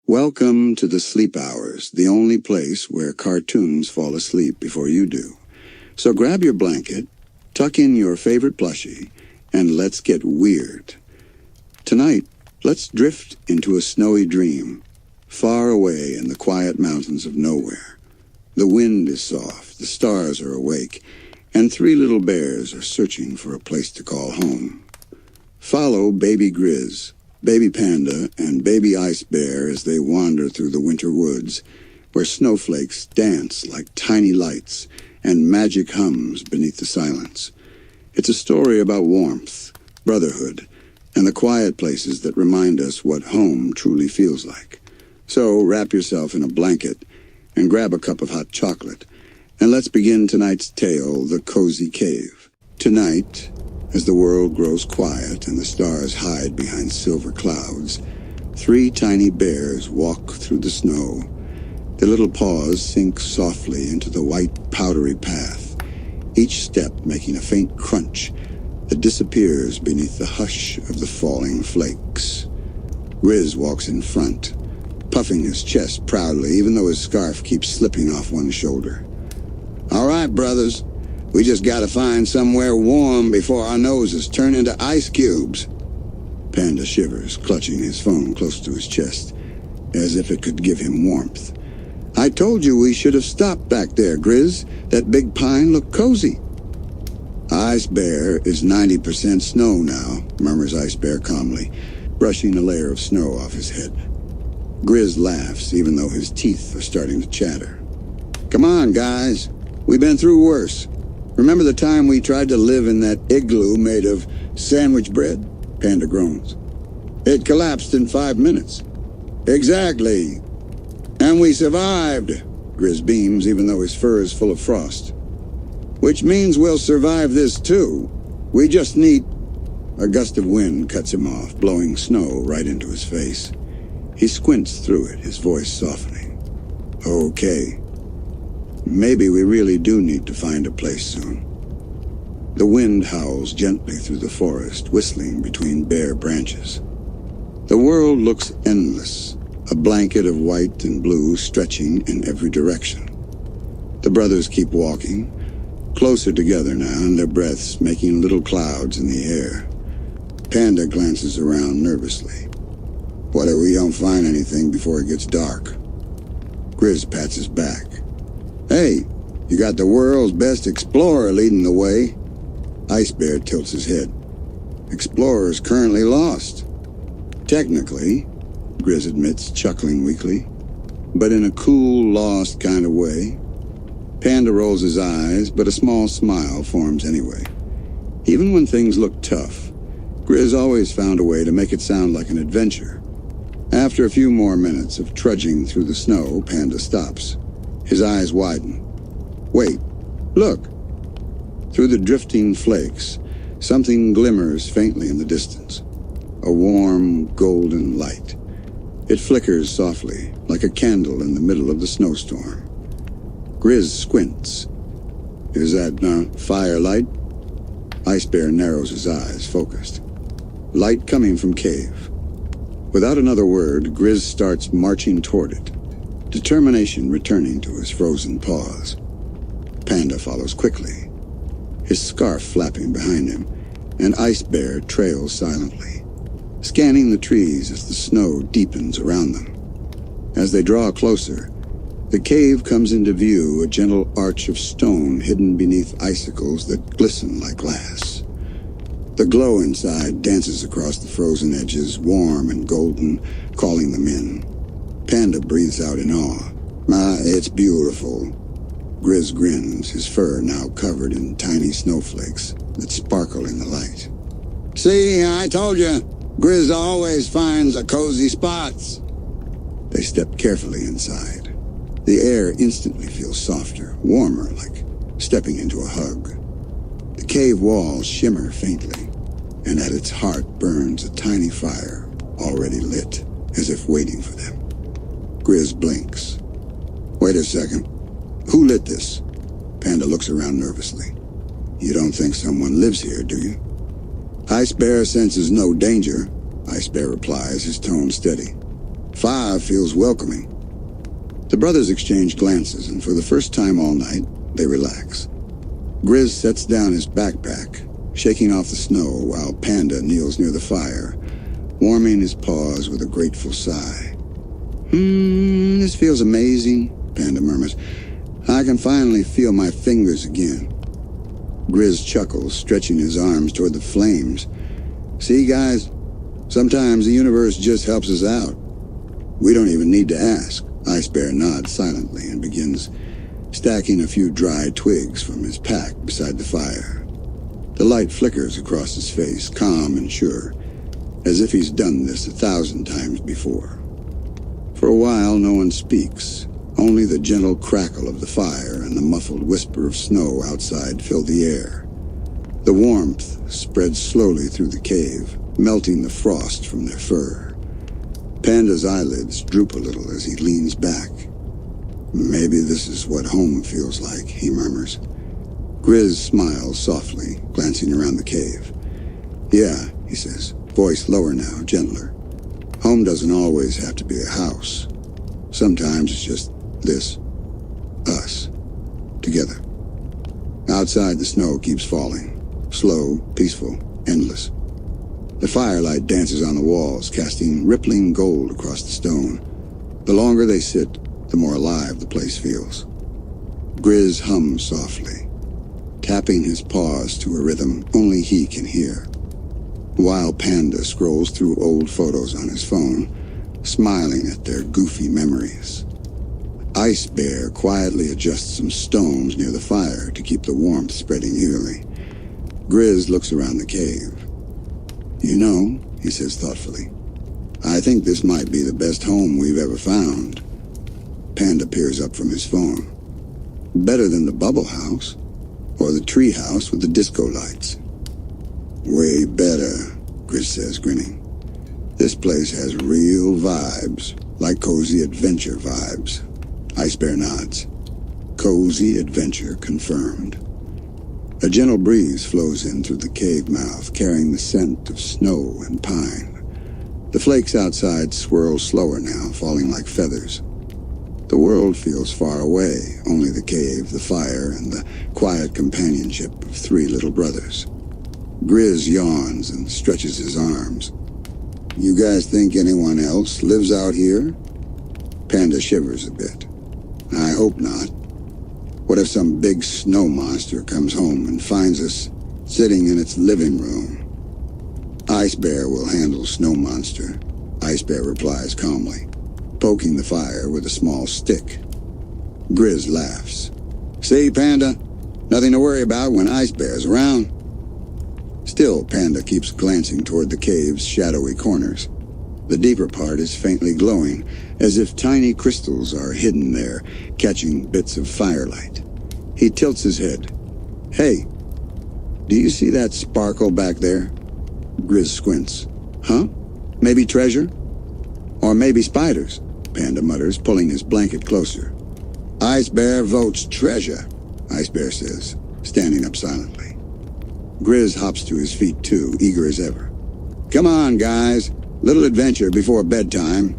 Welcome to the Sleep Hours, the only place where cartoons fall asleep before you do. So grab your blanket, tuck in your favorite plushie, and let's get weird. Tonight, let's drift into a snowy dream, far away in the quiet mountains of nowhere. The wind is soft, the stars are awake, and three little bears are searching for a place to call home. Follow Baby Grizz, Baby Panda, and Baby Ice Bear as they wander through the winter woods, where snowflakes dance like tiny lights and magic hums beneath the silence. It's a story about warmth, brotherhood, and the quiet places that remind us what home truly feels like. So wrap yourself in a blanket and grab a cup of hot chocolate, and let's begin tonight's tale, The Cozy Cave. Tonight, as the world grows quiet and the stars hide behind silver clouds, three tiny bears walk through the snow. Their little paws sink softly into the white, powdery path, each step making a faint crunch that disappears beneath the hush of the falling flakes. Grizz walks in front, puffing his chest proudly, even though his scarf keeps slipping off one shoulder. "All right, brothers. We just gotta find somewhere warm before our noses turn into ice cubes." Panda shivers, clutching his phone close to his chest, as if it could give him warmth. "I told you we should have stopped back there, Grizz. That big pine looked cozy." "Ice Bear is 90% snow now," murmurs Ice Bear calmly, brushing a layer of snow off his head. Grizz laughs, even though his teeth are starting to chatter. "Come on, guys. We've been through worse. Remember the time we tried to live in that igloo made of sandwich bread?" Panda groans. "It collapsed in 5 minutes." "Exactly. And we survived." Grizz beams, even though his fur is full of frost. "Which means we'll survive this too. We just need—" A gust of wind cuts him off, blowing snow right into his face. He squints through it, his voice softening. "Okay. Maybe we really do need to find a place soon." The wind howls gently through the forest, whistling between bare branches. The world looks endless, a blanket of white and blue stretching in every direction. The brothers keep walking, closer together now, and their breaths making little clouds in the air. Panda glances around nervously. "What if we don't find anything before it gets dark?" Grizz pats his back. "Hey, you got the world's best explorer leading the way." Ice Bear tilts his head. "Explorer's currently lost." "Technically," Grizz admits, chuckling weakly, "but in a cool, lost kind of way." Panda rolls his eyes, but a small smile forms anyway. Even when things look tough, Grizz always found a way to make it sound like an adventure. After a few more minutes of trudging through the snow, Panda stops. His eyes widen. "Wait, look!" Through the drifting flakes, something glimmers faintly in the distance. A warm, golden light. It flickers softly, like a candle in the middle of the snowstorm. Grizz squints. "Is that, firelight?" Ice Bear narrows his eyes, focused. Light coming from cave. Without another word, Grizz starts marching toward it, determination returning to his frozen paws. Panda follows quickly, his scarf flapping behind him, and Ice Bear trails silently, scanning the trees as the snow deepens around them. As they draw closer, the cave comes into view, a gentle arch of stone hidden beneath icicles that glisten like glass. The glow inside dances across the frozen edges, warm and golden, calling them in. Panda breathes out in awe. It's beautiful." Grizz grins, his fur now covered in tiny snowflakes that sparkle in the light. "See, I told you, Grizz always finds the cozy spots." They step carefully inside. The air instantly feels softer, warmer, like stepping into a hug. The cave walls shimmer faintly, and at its heart burns a tiny fire, already lit, as if waiting for them. Grizz blinks. "Wait a second. Who lit this?" Panda looks around nervously. "You don't think someone lives here, do you?" "Ice Bear senses no danger," Ice Bear replies, his tone steady. Fire feels welcoming. The brothers exchange glances, and for the first time all night, they relax. Grizz sets down his backpack, shaking off the snow while Panda kneels near the fire, warming his paws with a grateful sigh. This feels amazing, Panda murmurs. I can finally feel my fingers again. Grizz chuckles, stretching his arms toward the flames. See, guys, sometimes the universe just helps us out. We don't even need to ask. Ice Bear nods silently and begins stacking a few dry twigs from his pack beside the fire. The light flickers across his face, calm and sure, as if he's done this 1,000 times before. For a while, no one speaks. Only the gentle crackle of the fire and the muffled whisper of snow outside fill the air. The warmth spreads slowly through the cave, melting the frost from their fur. Panda's eyelids droop a little as he leans back. Maybe this is what home feels like, he murmurs. Grizz smiles softly, glancing around the cave. Yeah, he says, voice lower now, gentler. Home doesn't always have to be a house. Sometimes it's just this. Us. Together. Outside, the snow keeps falling. Slow, peaceful, endless. The firelight dances on the walls, casting rippling gold across the stone. The longer they sit, the more alive the place feels. Grizz hums softly, tapping his paws to a rhythm only he can hear, while Panda scrolls through old photos on his phone, smiling at their goofy memories. Ice Bear quietly adjusts some stones near the fire to keep the warmth spreading evenly. Grizz looks around the cave. You know, he says thoughtfully, I think this might be the best home we've ever found. Panda peers up from his phone. Better than the bubble house, or the tree house with the disco lights. Way better, Grizz says, grinning. This place has real vibes, like cozy adventure vibes. Ice Bear nods. Cozy adventure confirmed. A gentle breeze flows in through the cave mouth, carrying the scent of snow and pine. The flakes outside swirl slower now, falling like feathers. The world feels far away, only the cave, the fire, and the quiet companionship of 3 little brothers. Grizz yawns and stretches his arms. You guys think anyone else lives out here? Panda shivers a bit. I hope not. What if some big snow monster comes home and finds us sitting in its living room? Ice Bear will handle Snow Monster, Ice Bear replies calmly, poking the fire with a small stick. Grizz laughs. See, Panda? Nothing to worry about when Ice Bear's around. Still, Panda keeps glancing toward the cave's shadowy corners. The deeper part is faintly glowing, as if tiny crystals are hidden there, catching bits of firelight. He tilts his head. Hey, do you see that sparkle back there? Grizz squints. Huh? Maybe treasure? Or maybe spiders, Panda mutters, pulling his blanket closer. Ice Bear votes treasure, Ice Bear says, standing up silently. Grizz hops to his feet too, eager as ever. Come on, guys. Little adventure before bedtime.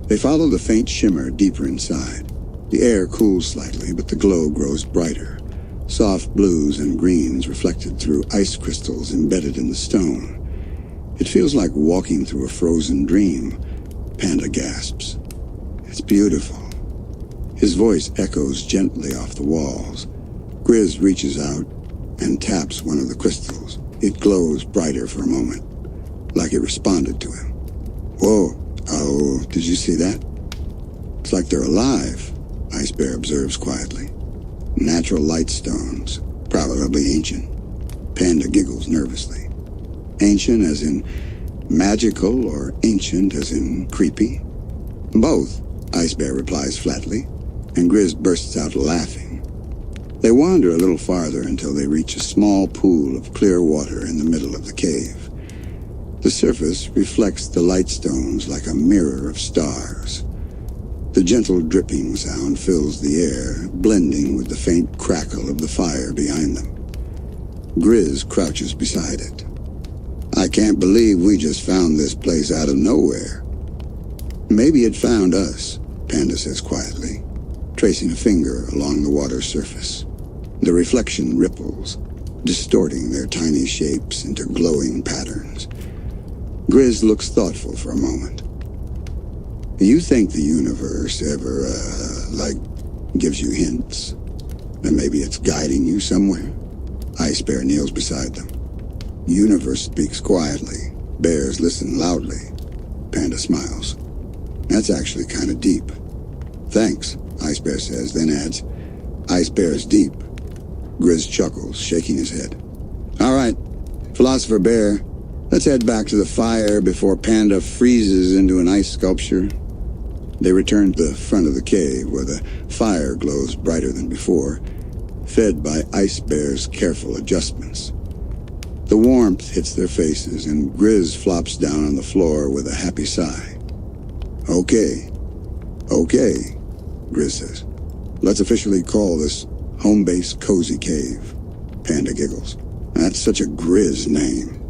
They follow the faint shimmer deeper inside. The air cools slightly, but the glow grows brighter. Soft blues and greens reflected through ice crystals embedded in the stone. It feels like walking through a frozen dream, Panda gasps. It's beautiful. His voice echoes gently off the walls. Grizz reaches out and taps one of the crystals. It glows brighter for a moment, like it responded to him. Whoa, oh, did you see that? It's like they're alive, Ice Bear observes quietly. Natural light stones, probably ancient. Panda giggles nervously. Ancient as in magical or ancient as in creepy? Both, Ice Bear replies flatly, and Grizz bursts out laughing. They wander a little farther until they reach a small pool of clear water in the middle of the cave. The surface reflects the light stones like a mirror of stars. The gentle dripping sound fills the air, blending with the faint crackle of the fire behind them. Grizz crouches beside it. I can't believe we just found this place out of nowhere. Maybe it found us, Panda says quietly, tracing a finger along the water's surface. The reflection ripples, distorting their tiny shapes into glowing patterns. Grizz looks thoughtful for a moment. You think the universe ever, gives you hints? That maybe it's guiding you somewhere? Ice Bear kneels beside them. Universe speaks quietly. Bears listen loudly. Panda smiles. That's actually kind of deep. Thanks, Ice Bear says, then adds, Ice Bear's deep. Grizz chuckles, shaking his head. All right, Philosopher Bear, let's head back to the fire before Panda freezes into an ice sculpture. They return to the front of the cave where the fire glows brighter than before, fed by Ice Bear's careful adjustments. The warmth hits their faces and Grizz flops down on the floor with a happy sigh. Okay, Grizz says. Let's officially call this Home Base Cozy Cave. Panda giggles. That's such a Grizz name.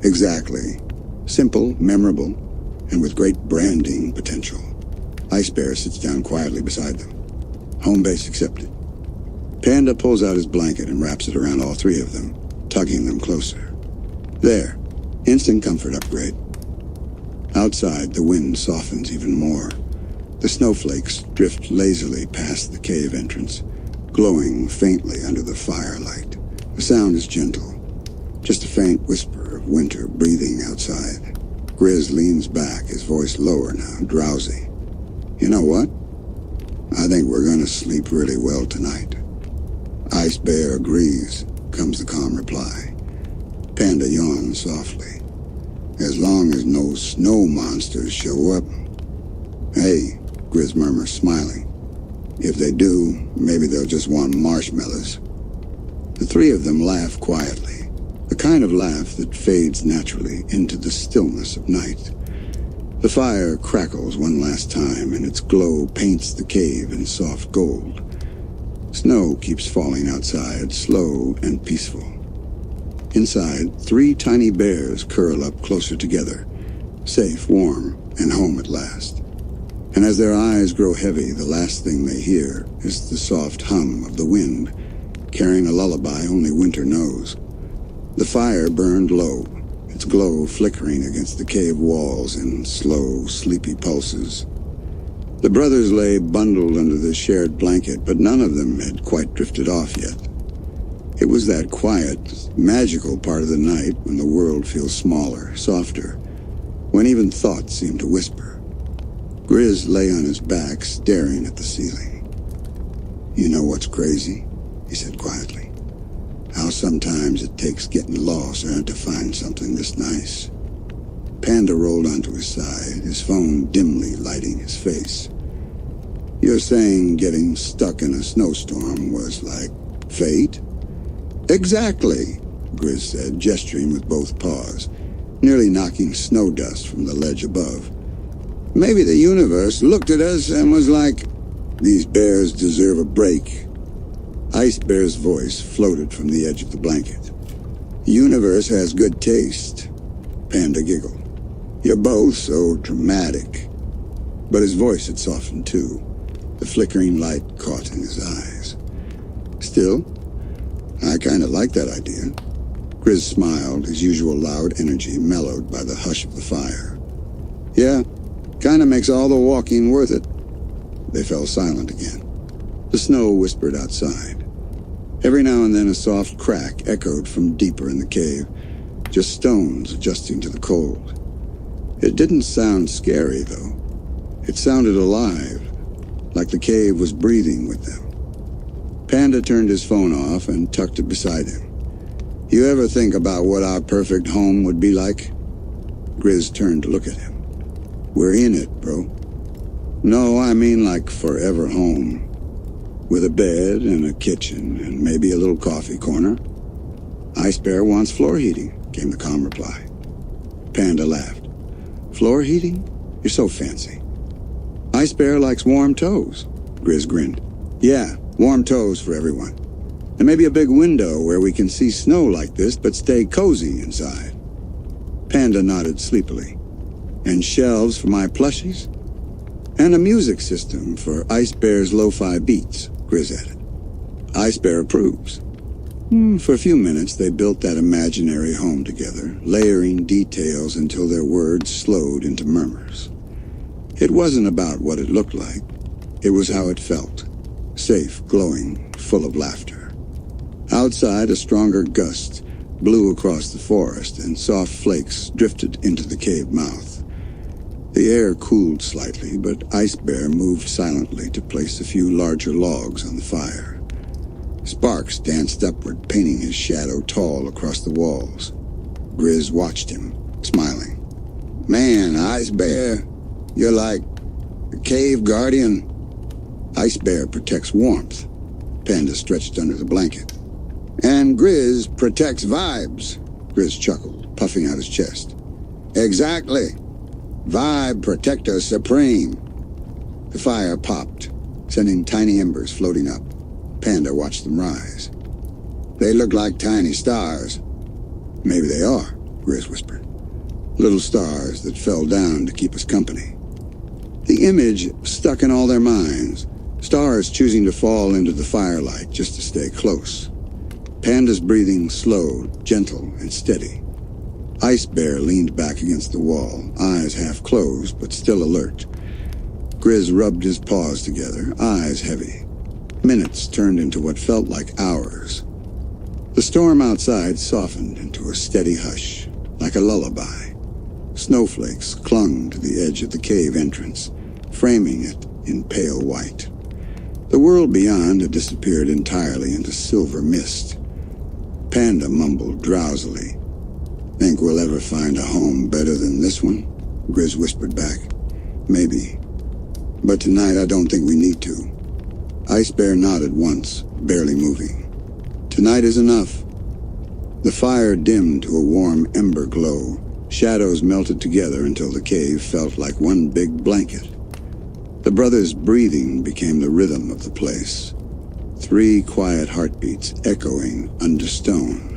Exactly. Simple, memorable, and with great branding potential. Ice Bear sits down quietly beside them. Home base accepted. Panda pulls out his blanket and wraps it around all three of them, tugging them closer. There. Instant comfort upgrade. Outside, the wind softens even more. The snowflakes drift lazily past the cave entrance, glowing faintly under the firelight. The sound is gentle, just a faint whisper of winter breathing outside. Grizz leans back, his voice lower now, drowsy. You know what? I think we're gonna sleep really well tonight. Ice Bear agrees, comes the calm reply. Panda yawns softly. As long as no snow monsters show up. Hey, Grizz murmurs, smiling. If they do, maybe they'll just want marshmallows. The three of them laugh quietly, the kind of laugh that fades naturally into the stillness of night. The fire crackles one last time, and its glow paints the cave in soft gold. Snow keeps falling outside, slow and peaceful. Inside, three tiny bears curl up closer together, safe, warm, and home at last. And as their eyes grow heavy, the last thing they hear is the soft hum of the wind, carrying a lullaby only winter knows. The fire burned low, its glow flickering against the cave walls in slow, sleepy pulses. The brothers lay bundled under the shared blanket, but none of them had quite drifted off yet. It was that quiet, magical part of the night when the world feels smaller, softer, when even thoughts seem to whisper. Grizz lay on his back, staring at the ceiling. You know what's crazy? He said quietly. How sometimes it takes getting lost to find something this nice. Panda rolled onto his side, his phone dimly lighting his face. You're saying getting stuck in a snowstorm was like fate? Exactly, Grizz said, gesturing with both paws, nearly knocking snow dust from the ledge above. Maybe the universe looked at us and was like, these bears deserve a break. Ice Bear's voice floated from the edge of the blanket. The universe has good taste. Panda giggled. You're both so dramatic. But his voice had softened too. The flickering light caught in his eyes. Still, I kind of like that idea. Grizz smiled, his usual loud energy mellowed by the hush of the fire. Yeah, kind of makes all the walking worth it. They fell silent again. The snow whispered outside. Every now and then a soft crack echoed from deeper in the cave, just stones adjusting to the cold. It didn't sound scary, though. It sounded alive, like the cave was breathing with them. Panda turned his phone off and tucked it beside him. You ever think about what our perfect home would be like? Grizz turned to look at him. We're in it, bro. No, I mean like forever home. With a bed and a kitchen and maybe a little coffee corner. Ice Bear wants floor heating, came the calm reply. Panda laughed. Floor heating? You're so fancy. Ice Bear likes warm toes. Grizz grinned. Yeah, warm toes for everyone. And maybe a big window where we can see snow like this but stay cozy inside. Panda nodded sleepily. And shelves for my plushies? And a music system for Ice Bear's lo-fi beats, Grizz added. Ice Bear approves. For a few minutes, they built that imaginary home together, layering details until their words slowed into murmurs. It wasn't about what it looked like. It was how it felt. Safe, glowing, full of laughter. Outside, a stronger gust blew across the forest, and soft flakes drifted into the cave mouth. The air cooled slightly, but Ice Bear moved silently to place a few larger logs on the fire. Sparks danced upward, painting his shadow tall across the walls. Grizz watched him, smiling. Man, Ice Bear, you're like a cave guardian. Ice Bear protects warmth. Panda stretched under the blanket. And Grizz protects vibes, Grizz chuckled, puffing out his chest. Exactly. Vibe Protector Supreme. The fire popped, sending tiny embers floating up. Panda watched them rise. They look like tiny stars. Maybe they are, Grizz whispered. Little stars that fell down to keep us company. The image stuck in all their minds, stars choosing to fall into the firelight just to stay close. Panda's breathing slowed, gentle, and steady. Ice Bear leaned back against the wall, eyes half closed but still alert. Grizz rubbed his paws together, eyes heavy. Minutes turned into what felt like hours. The storm outside softened into a steady hush, like a lullaby. Snowflakes clung to the edge of the cave entrance, framing it in pale white. The world beyond had disappeared entirely into silver mist. Panda mumbled drowsily. Think we'll ever find a home better than this one? Grizz whispered back. Maybe. But tonight I don't think we need to. Ice Bear nodded once, barely moving. Tonight is enough. The fire dimmed to a warm ember glow. Shadows melted together until the cave felt like one big blanket. The brothers' breathing became the rhythm of the place. 3 quiet heartbeats echoing under stone.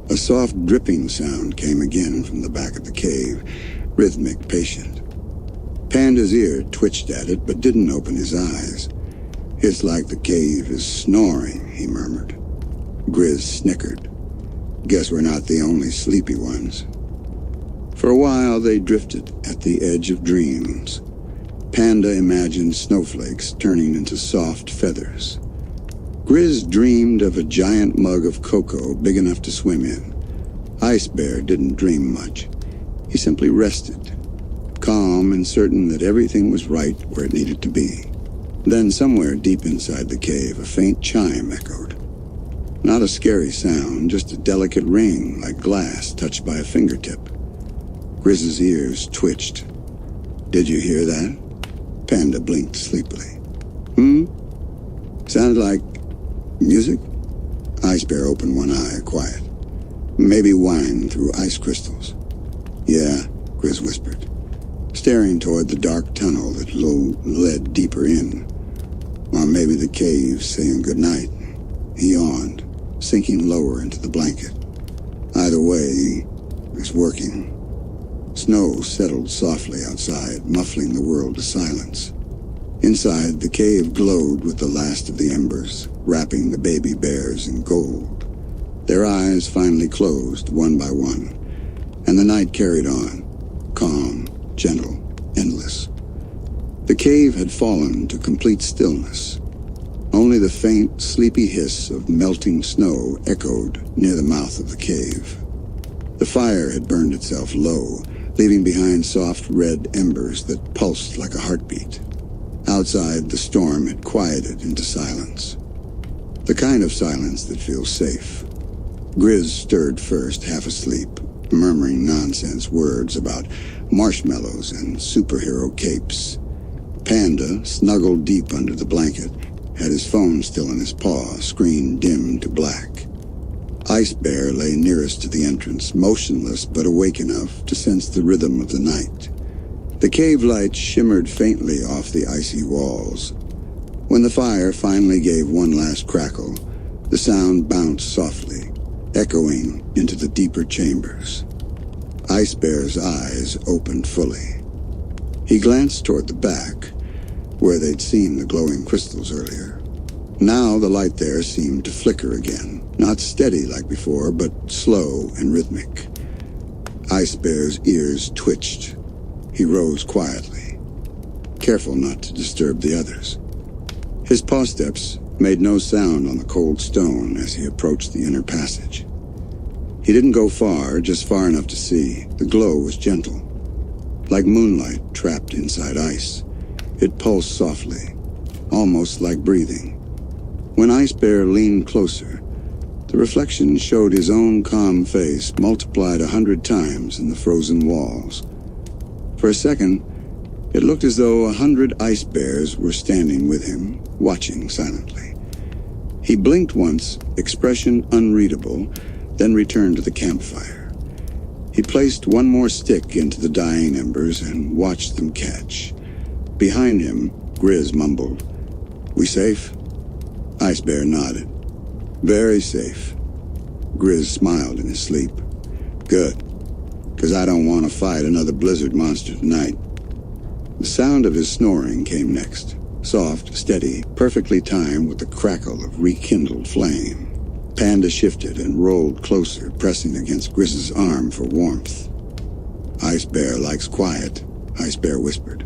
A soft dripping sound came again from the back of the cave, rhythmic, patient. Panda's ear twitched at it but didn't open his eyes. It's like the cave is snoring, he murmured. Grizz snickered. Guess we're not the only sleepy ones. For a while they drifted at the edge of dreams. Panda imagined snowflakes turning into soft feathers. Grizz dreamed of a giant mug of cocoa big enough to swim in. Ice Bear didn't dream much. He simply rested, calm and certain that everything was right where it needed to be. Then somewhere deep inside the cave, a faint chime echoed. Not a scary sound, just a delicate ring like glass touched by a fingertip. Grizz's ears twitched. Did you hear that? Panda blinked sleepily. Sounded like music? Ice Bear opened one eye, quiet. Maybe wine through ice crystals. Yeah, Grizz whispered, staring toward the dark tunnel that led deeper in. Or maybe the cave saying goodnight. He yawned, sinking lower into the blanket. Either way, it's working. Snow settled softly outside, muffling the world to silence. Inside, the cave glowed with the last of the embers, wrapping the baby bears in gold. Their eyes finally closed, one by one, and the night carried on, calm, gentle, endless. The cave had fallen to complete stillness. Only the faint, sleepy hiss of melting snow echoed near the mouth of the cave. The fire had burned itself low, leaving behind soft red embers that pulsed like a heartbeat. Outside, the storm had quieted into silence. The kind of silence that feels safe. Grizz stirred first, half asleep, murmuring nonsense words about marshmallows and superhero capes. Panda, snuggled deep under the blanket, had his phone still in his paw, screen dimmed to black. Ice Bear lay nearest to the entrance, motionless but awake enough to sense the rhythm of the night. The cave light shimmered faintly off the icy walls. When the fire finally gave one last crackle, the sound bounced softly, echoing into the deeper chambers. Ice Bear's eyes opened fully. He glanced toward the back, where they'd seen the glowing crystals earlier. Now the light there seemed to flicker again, not steady like before, but slow and rhythmic. Ice Bear's ears twitched. He rose quietly, careful not to disturb the others. His paw steps made no sound on the cold stone as he approached the inner passage. He didn't go far, just far enough to see. The glow was gentle, like moonlight trapped inside ice. It pulsed softly, almost like breathing. When Ice Bear leaned closer, the reflection showed his own calm face multiplied 100 times in the frozen walls. For a second, it looked as though 100 ice bears were standing with him, watching silently. He blinked once, expression unreadable, then returned to the campfire. He placed one more stick into the dying embers and watched them catch. Behind him, Grizz mumbled, "We safe?" Ice Bear nodded. "Very safe." Grizz smiled in his sleep. "Good, 'cause I don't want to fight another blizzard monster tonight." The sound of his snoring came next, soft, steady, perfectly timed with the crackle of rekindled flame. Panda shifted and rolled closer, pressing against Grizz's arm for warmth. "Ice Bear likes quiet," Ice Bear whispered,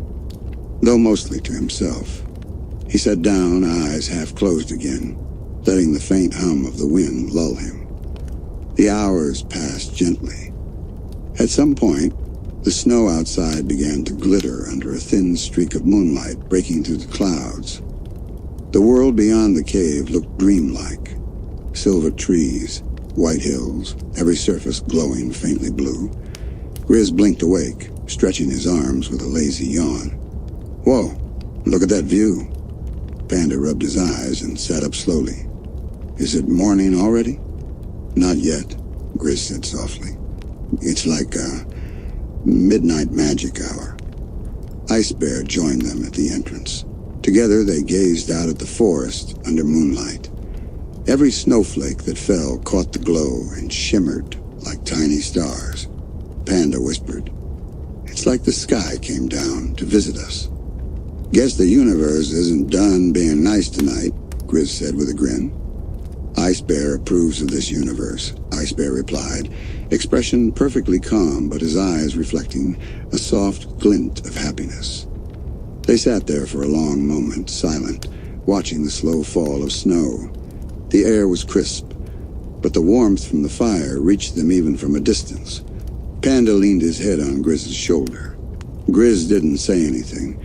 though mostly to himself. He sat down, eyes half closed again, letting the faint hum of the wind lull him. The hours passed gently. At some point, the snow outside began to glitter under a thin streak of moonlight breaking through the clouds. The world beyond the cave looked dreamlike. Silver trees, white hills, every surface glowing faintly blue. Grizz blinked awake, stretching his arms with a lazy yawn. "Whoa, look at that view." Panda rubbed his eyes and sat up slowly. "Is it morning already?" "Not yet," Grizz said softly. "It's like a midnight magic hour." Ice Bear joined them at the entrance. Together they gazed out at the forest under moonlight. Every snowflake that fell caught the glow and shimmered like tiny stars. Panda whispered, "It's like the sky came down to visit us." "Guess the universe isn't done being nice tonight," Grizz said with a grin. "Ice Bear approves of this universe," Ice Bear replied, expression perfectly calm but his eyes reflecting a soft glint of happiness. They sat there for a long moment, silent, watching the slow fall of snow. The air was crisp, but the warmth from the fire reached them even from a distance. Panda leaned his head on Grizz's shoulder. Grizz didn't say anything,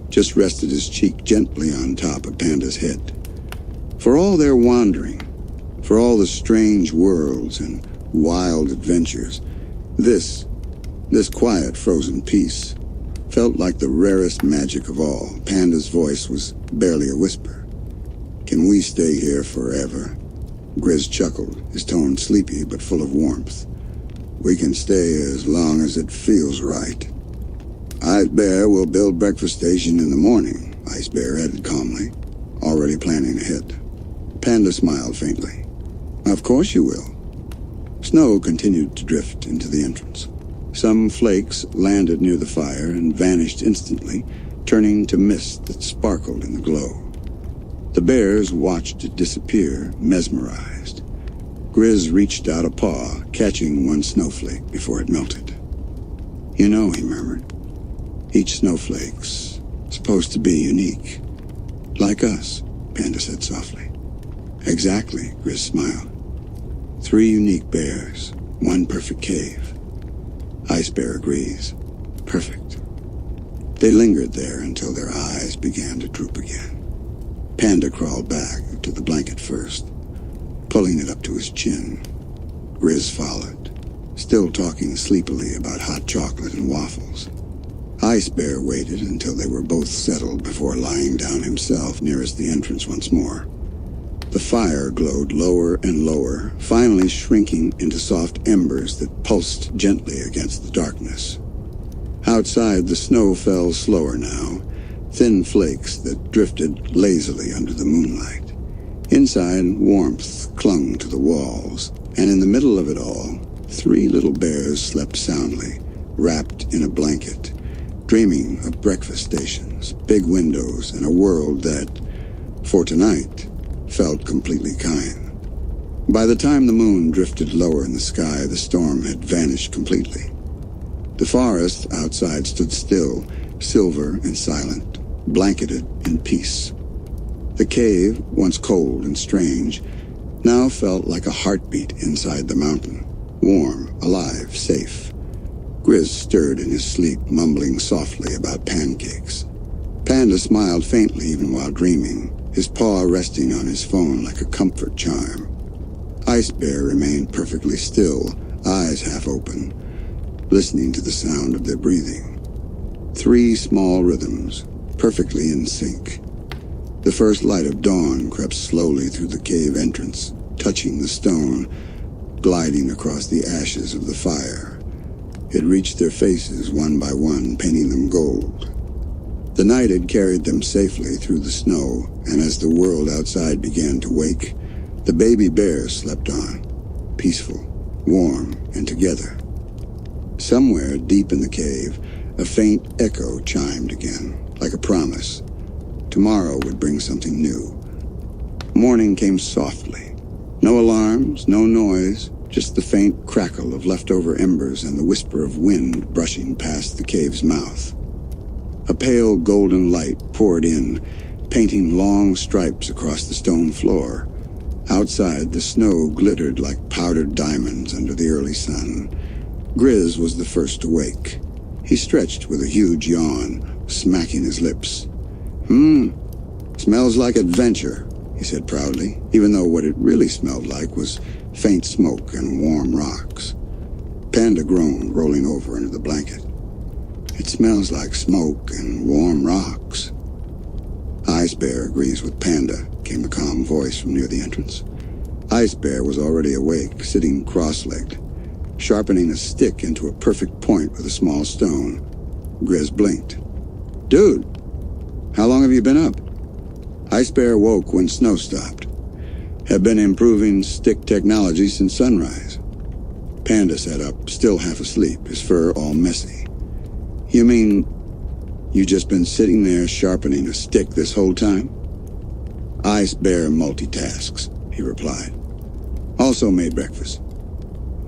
just rested his cheek gently on top of Panda's head. For all their wandering, for all the strange worlds and wild adventures, this quiet frozen peace felt like the rarest magic of all. Panda's voice was barely a whisper. "Can we stay here forever?" Grizz chuckled, his tone sleepy but full of warmth. "We can stay as long as it feels right." "Ice Bear will build breakfast station in the morning," Ice Bear added calmly, already planning ahead. Panda smiled faintly. "Of course you will." Snow continued to drift into the entrance. Some flakes landed near the fire and vanished instantly, turning to mist that sparkled in the glow. The bears watched it disappear, mesmerized. Grizz reached out a paw, catching one snowflake before it melted. "You know," he murmured, "each snowflake's supposed to be unique. Like us," Panda said softly. "Exactly," Grizz smiled. 3 unique bears, 1 perfect cave." Ice Bear agrees. "Perfect." They lingered there until their eyes began to droop again. Panda crawled back to the blanket first, pulling it up to his chin. Grizz followed, still talking sleepily about hot chocolate and waffles. Ice Bear waited until they were both settled before lying down himself nearest the entrance once more. The fire glowed lower and lower, finally shrinking into soft embers that pulsed gently against the darkness. Outside, the snow fell slower now, thin flakes that drifted lazily under the moonlight. Inside, warmth clung to the walls, and in the middle of it all, 3 little bears slept soundly, wrapped in a blanket, dreaming of breakfast stations, big windows, and a world that, for tonight, felt completely kind. By the time the moon drifted lower in the sky, the storm had vanished completely. The forest outside stood still, silver and silent, blanketed in peace. The cave, once cold and strange, now felt like a heartbeat inside the mountain, warm, alive, safe. Grizz stirred in his sleep, mumbling softly about pancakes. Panda smiled faintly even while dreaming, his paw resting on his phone like a comfort charm. Ice Bear remained perfectly still, eyes half open, listening to the sound of their breathing. 3 small rhythms, perfectly in sync. The first light of dawn crept slowly through the cave entrance, touching the stone, gliding across the ashes of the fire. It reached their faces one by one, painting them gold. The night had carried them safely through the snow, and as the world outside began to wake, the baby bears slept on, peaceful, warm, and together. Somewhere deep in the cave, a faint echo chimed again, like a promise. Tomorrow would bring something new. Morning came softly. No alarms, no noise, just the faint crackle of leftover embers and the whisper of wind brushing past the cave's mouth. A pale golden light poured in, painting long stripes across the stone floor. Outside, the snow glittered like powdered diamonds under the early sun. Grizz was the first to wake. He stretched with a huge yawn, smacking his lips. Smells like adventure, he said proudly, even though what it really smelled like was faint smoke and warm rocks. Panda groaned, rolling over into the blanket. It smells like smoke and warm rocks. Ice Bear agrees with Panda, came the calm voice from near the entrance. Ice Bear was already awake, sitting cross-legged, sharpening a stick into a perfect point with a small stone. Grizz blinked. Dude, how long have you been up? Ice Bear woke when snow stopped. Have been improving stick technology since sunrise. Panda sat up, still half asleep, his fur all messy. You mean you just been sitting there sharpening a stick this whole time? Ice Bear multitasks, he replied. Also made breakfast.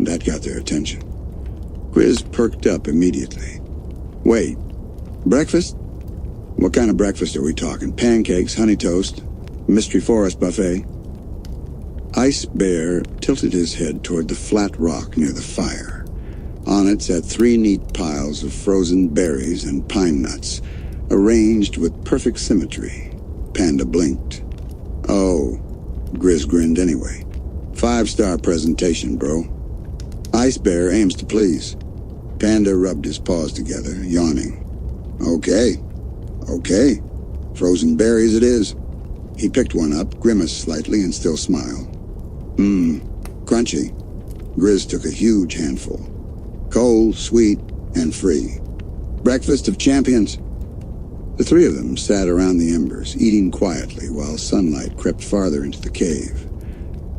That got their attention. Grizz perked up immediately. Wait, breakfast? What kind of breakfast are we talking? Pancakes, honey toast, mystery forest buffet? Ice Bear tilted his head toward the flat rock near the fire. On it sat 3 neat piles of frozen berries and pine nuts, arranged with perfect symmetry. Panda blinked. Oh, Grizz grinned anyway. 5-star presentation, bro. Ice Bear aims to please. Panda rubbed his paws together, yawning. Okay. Frozen berries it is. He picked one up, grimaced slightly, and still smiled. Crunchy. Grizz took a huge handful. Cold, sweet, and free. Breakfast of champions. The 3 of them sat around the embers, eating quietly while sunlight crept farther into the cave.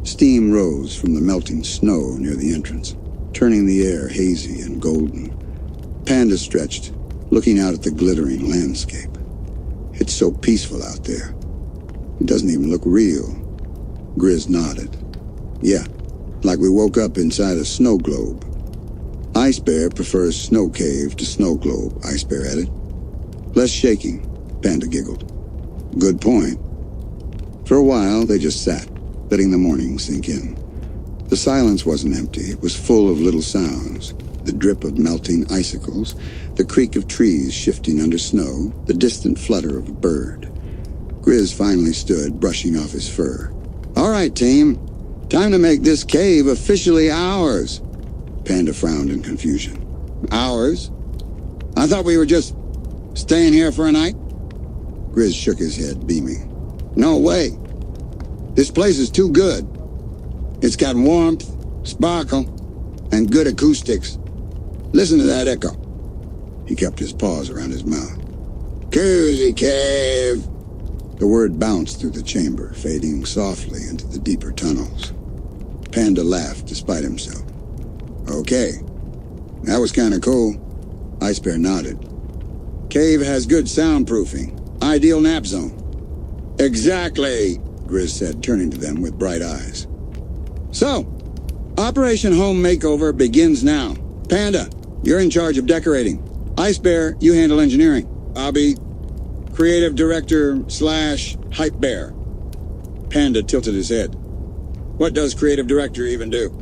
Steam rose from the melting snow near the entrance, turning the air hazy and golden. Panda stretched, looking out at the glittering landscape. It's so peaceful out there. It doesn't even look real. Grizz nodded. Yeah, like we woke up inside a snow globe. Ice Bear prefers snow cave to snow globe, Ice Bear added. Less shaking, Panda giggled. Good point. For a while, they just sat, letting the morning sink in. The silence wasn't empty. It was full of little sounds. The drip of melting icicles, the creak of trees shifting under snow, the distant flutter of a bird. Grizz finally stood, brushing off his fur. All right, team. Time to make this cave officially ours. Panda frowned in confusion. Ours? I thought we were just staying here for a night? Grizz shook his head, beaming. No way. This place is too good. It's got warmth, sparkle, and good acoustics. Listen to that echo. He kept his paws around his mouth. Cozy cave. The word bounced through the chamber, fading softly into the deeper tunnels. Panda laughed despite Okay. That was kind of cool. Ice Bear nodded. Cave has good soundproofing. Ideal nap zone. Exactly, Grizz said, turning to them with bright eyes. So, Operation Home Makeover begins now. Panda, you're in charge of decorating. Ice Bear, you handle engineering. I'll be creative director / hype bear. Panda tilted his head. What does creative director even do?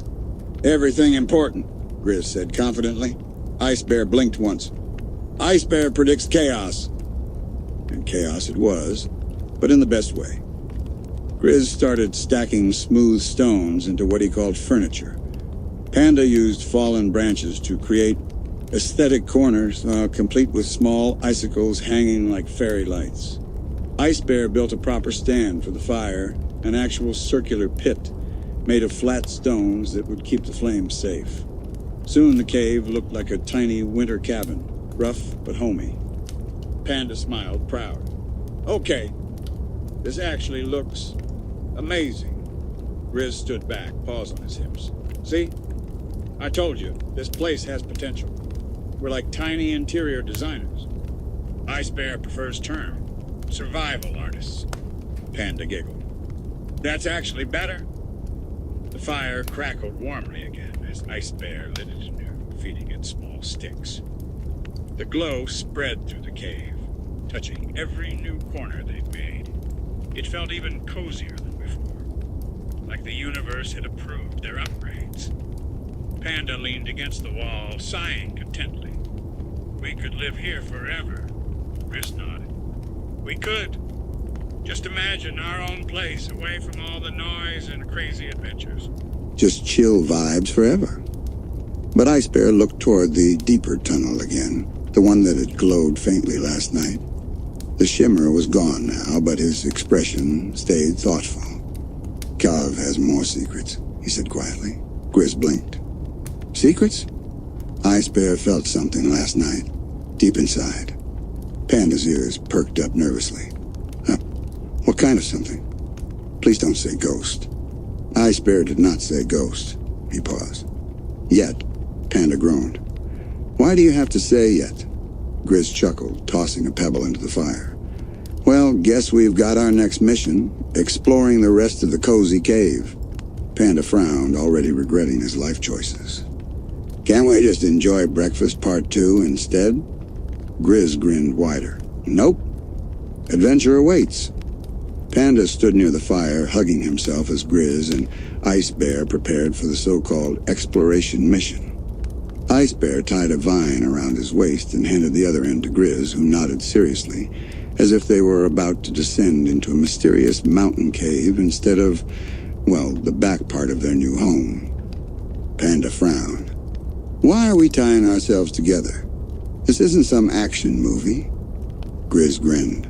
Everything important, Grizz said confidently. Ice Bear blinked once. Ice Bear predicts chaos. And chaos it was, but in the best way. Grizz started stacking smooth stones into what he called furniture. Panda used fallen branches to create aesthetic corners, complete with small icicles hanging like fairy lights. Ice Bear built a proper stand for the fire, an actual circular pit made of flat stones that would keep the flames safe. Soon the cave looked like a tiny winter cabin, rough but homey. Panda smiled, proud. Okay, this actually looks amazing. Grizz stood back, paws on his hips. See? I told you, this place has potential. We're like tiny interior designers. Ice Bear prefers term survival artists. Panda giggled. That's actually better. The fire crackled warmly again as Ice Bear lit it anew, feeding it small sticks. The glow spread through the cave, touching every new corner they'd made. It felt even cozier than before, like the universe had approved their upgrades. Panda leaned against the wall, sighing contentedly. We could live here forever, Grizz nodded. We could. Just imagine our own place away from all the noise and crazy adventures. Just chill vibes forever. But Ice Bear looked toward the deeper tunnel again, the one that had glowed faintly last night. The shimmer was gone now, but his expression stayed thoughtful. Cave has more secrets, he said quietly. Grizz blinked. Secrets? Ice Bear felt something last night, deep inside. Panda's ears perked up nervously. What kind of something? Please don't say ghost. Ice Bear did not say ghost. He paused. Yet, Panda groaned. Why do you have to say yet? Grizz chuckled, tossing a pebble into the fire. Well, guess we've got our next mission, exploring the rest of the cozy cave. Panda frowned, already regretting his life choices. Can't we just enjoy breakfast part 2 instead? Grizz grinned wider. Nope. Adventure awaits. Panda stood near the fire, hugging himself as Grizz and Ice Bear prepared for the so-called exploration mission. Ice Bear tied a vine around his waist and handed the other end to Grizz, who nodded seriously, as if they were about to descend into a mysterious mountain cave instead of, well, the back part of their new home. Panda frowned. Why are we tying ourselves together? This isn't some action movie. Grizz grinned.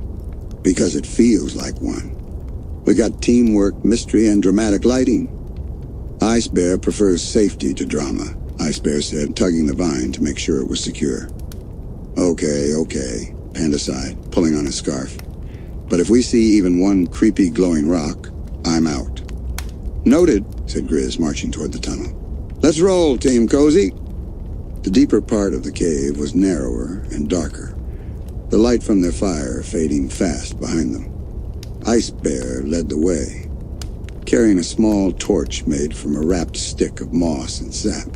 Because it feels like one. We got teamwork, mystery, and dramatic lighting. Ice Bear prefers safety to drama, Ice Bear said, tugging the vine to make sure it was secure. Okay, Panda sighed, pulling on his scarf. But if we see even one creepy glowing rock, I'm out. Noted, said Grizz, marching toward the tunnel. Let's roll, Team Cozy. The deeper part of the cave was narrower and darker, the light from their fire fading fast behind them. Ice Bear led the way, carrying a small torch made from a wrapped stick of moss and sap.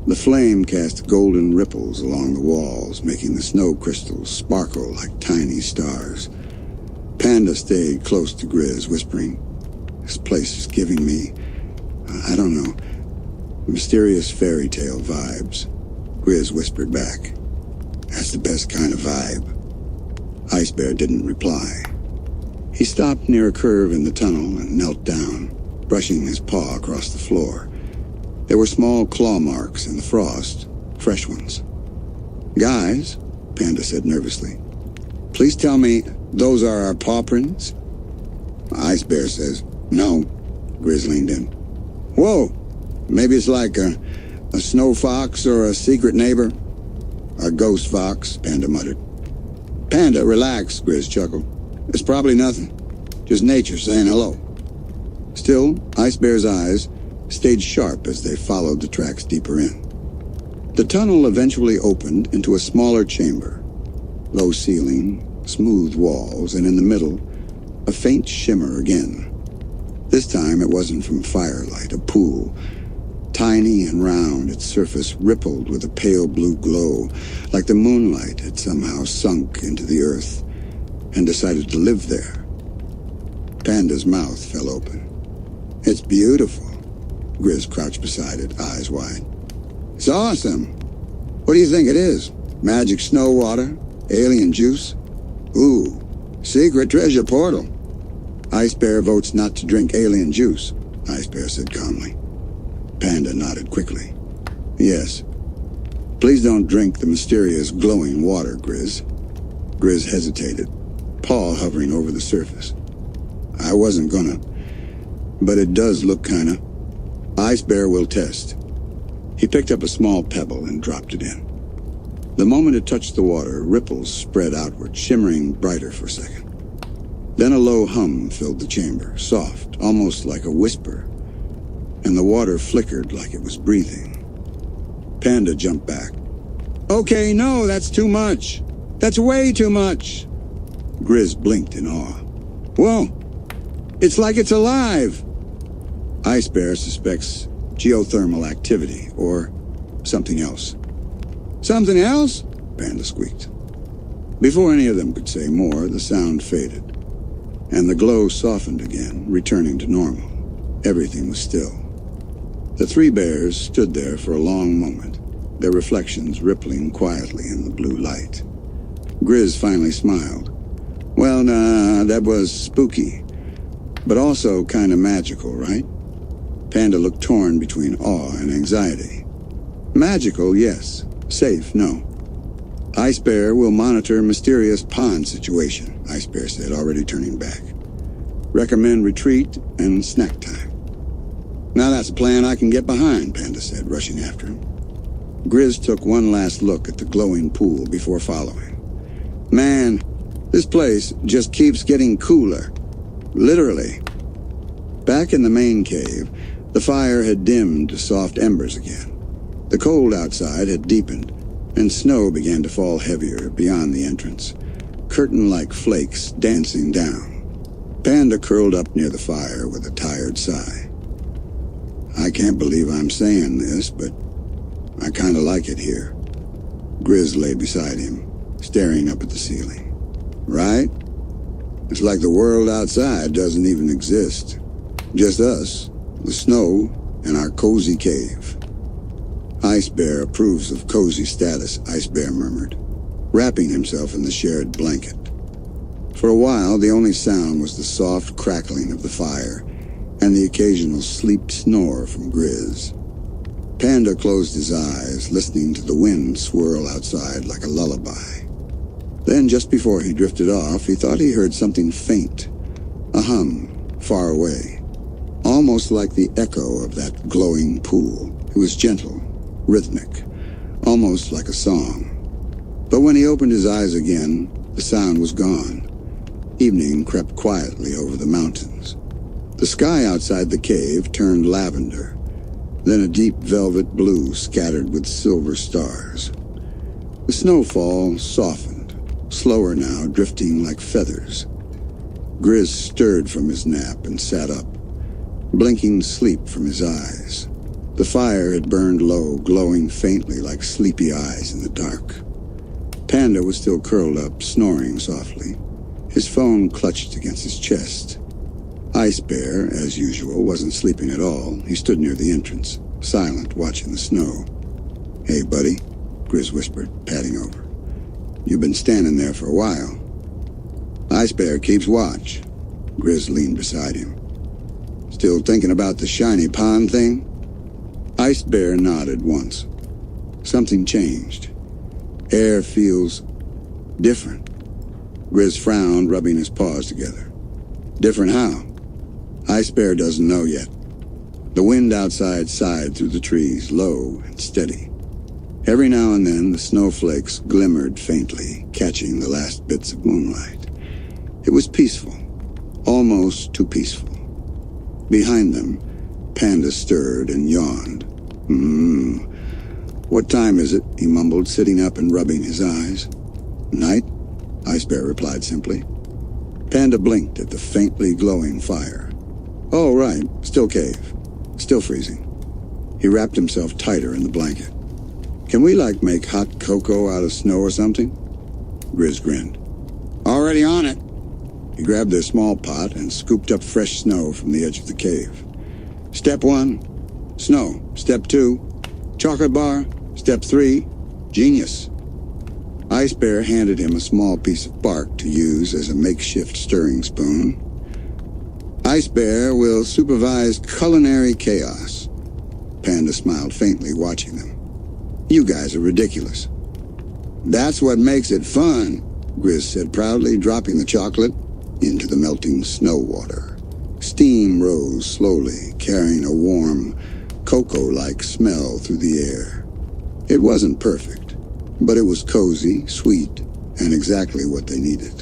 The flame cast golden ripples along the walls, making the snow crystals sparkle like tiny stars. Panda stayed close to Grizz, whispering, This place is giving me, I don't know, mysterious fairy tale vibes. Grizz whispered back, That's the best kind of vibe. Ice Bear didn't reply. He stopped near a curve in the tunnel and knelt down, brushing his paw across the floor. There were small claw marks in the frost, fresh ones. Guys, Panda said nervously, please tell me those are our paw prints? Ice Bear says, no. Grizz leaned in. Whoa, maybe it's like a snow fox or a secret neighbor. A ghost fox, Panda muttered. Panda, relax, Grizz chuckled. It's probably nothing. Just nature saying hello. Still, Ice Bear's eyes stayed sharp as they followed the tracks deeper in. The tunnel eventually opened into a smaller chamber. Low ceiling, smooth walls, and in the middle, a faint shimmer again. This time it wasn't from firelight, a pool. Tiny and round, its surface rippled with a pale blue glow, like the moonlight had somehow sunk into the earth and decided to live there. Panda's mouth fell open. "It's beautiful." Grizz crouched beside it, eyes wide. "It's awesome. What do you think it is? Magic snow water? Alien juice? Ooh, secret treasure portal." "Ice Bear votes not to drink alien juice," Ice Bear said calmly. Panda nodded quickly. "Yes. Please don't drink the mysterious glowing water, Grizz." Grizz hesitated, paw hovering over the surface. "I wasn't gonna, but it does look kinda. Ice Bear will test." He picked up a small pebble and dropped it in. The moment it touched the water, ripples spread outward, shimmering brighter for a second. Then a low hum filled the chamber, soft, almost like a whisper, and the water flickered like it was breathing. Panda jumped back. "Okay, no, that's too much. That's way too much." Grizz blinked in awe. "Whoa, it's like it's alive." Ice Bear suspects geothermal activity, or something else. "Something else?" Panda squeaked. Before any of them could say more, the sound faded, and the glow softened again, returning to normal. Everything was still. The three bears stood there for a long moment, their reflections rippling quietly in the blue light. Grizz finally smiled. "Well, nah, that was spooky, but also kind of magical, right?" Panda looked torn between awe and anxiety. "Magical, yes. Safe, no. Ice Bear will monitor mysterious pond situation," Ice Bear said, already turning back. "Recommend retreat and snack time." "Now that's a plan I can get behind," Panda said, rushing after him. Grizz took one last look at the glowing pool before following. "Man, this place just keeps getting cooler. Literally." Back in the main cave, the fire had dimmed to soft embers again. The cold outside had deepened, and snow began to fall heavier beyond the entrance, curtain-like flakes dancing down. Panda curled up near the fire with a tired sigh. "I can't believe I'm saying this, but I kinda like it here." Grizz lay beside him, staring up at the ceiling. "Right? It's like the world outside doesn't even exist. Just us, the snow, and our cozy cave." "Ice Bear approves of cozy status," Ice Bear murmured, wrapping himself in the shared blanket. For a while, the only sound was the soft crackling of the fire and the occasional sleep snore from Grizz. Panda closed his eyes, listening to the wind swirl outside like a lullaby. Then, just before he drifted off, he thought he heard something faint, a hum, far away, almost like the echo of that glowing pool. It was gentle, rhythmic, almost like a song. But when he opened his eyes again, the sound was gone. Evening crept quietly over the mountains. The sky outside the cave turned lavender, then a deep velvet blue scattered with silver stars. The snowfall softened, slower now, drifting like feathers. Grizz stirred from his nap and sat up, blinking sleep from his eyes. The fire had burned low, glowing faintly like sleepy eyes in the dark. Panda was still curled up, snoring softly, his phone clutched against his chest. Ice Bear, as usual, wasn't sleeping at all. He stood near the entrance, silent, watching the snow. "Hey, buddy," Grizz whispered, patting over. "You've been standing there for a while." "Ice Bear keeps watch." Grizz leaned beside him. "Still thinking about the shiny pond thing?" Ice Bear nodded once. Something changed. Air feels different. Grizz frowned, rubbing his paws together. "Different how?" Ice Bear doesn't know yet. The wind outside sighed through the trees, low and steady. Every now and then the snowflakes glimmered faintly, catching the last bits of moonlight. It was peaceful, almost too peaceful. Behind them, Panda stirred and yawned. "What time is it?" he mumbled, sitting up and rubbing his eyes. "Night?" Ice Bear replied simply. Panda blinked at the faintly glowing fire. Oh, right, still cave. Still freezing. He wrapped himself tighter in the blanket. Can we, make hot cocoa out of snow or something? Grizz grinned. Already on it. He grabbed their small pot and scooped up fresh snow from the edge of the cave. Step 1, snow. Step 2, chocolate bar. Step 3, genius. Ice Bear handed him a small piece of bark to use as a makeshift stirring spoon. Ice Bear will supervise culinary chaos. Panda smiled faintly, watching them. You guys are ridiculous. That's what makes it fun, Grizz said proudly, dropping the chocolate into the melting snow water. Steam rose slowly, carrying a warm, cocoa-like smell through the air. It wasn't perfect, but it was cozy, sweet, and exactly what they needed.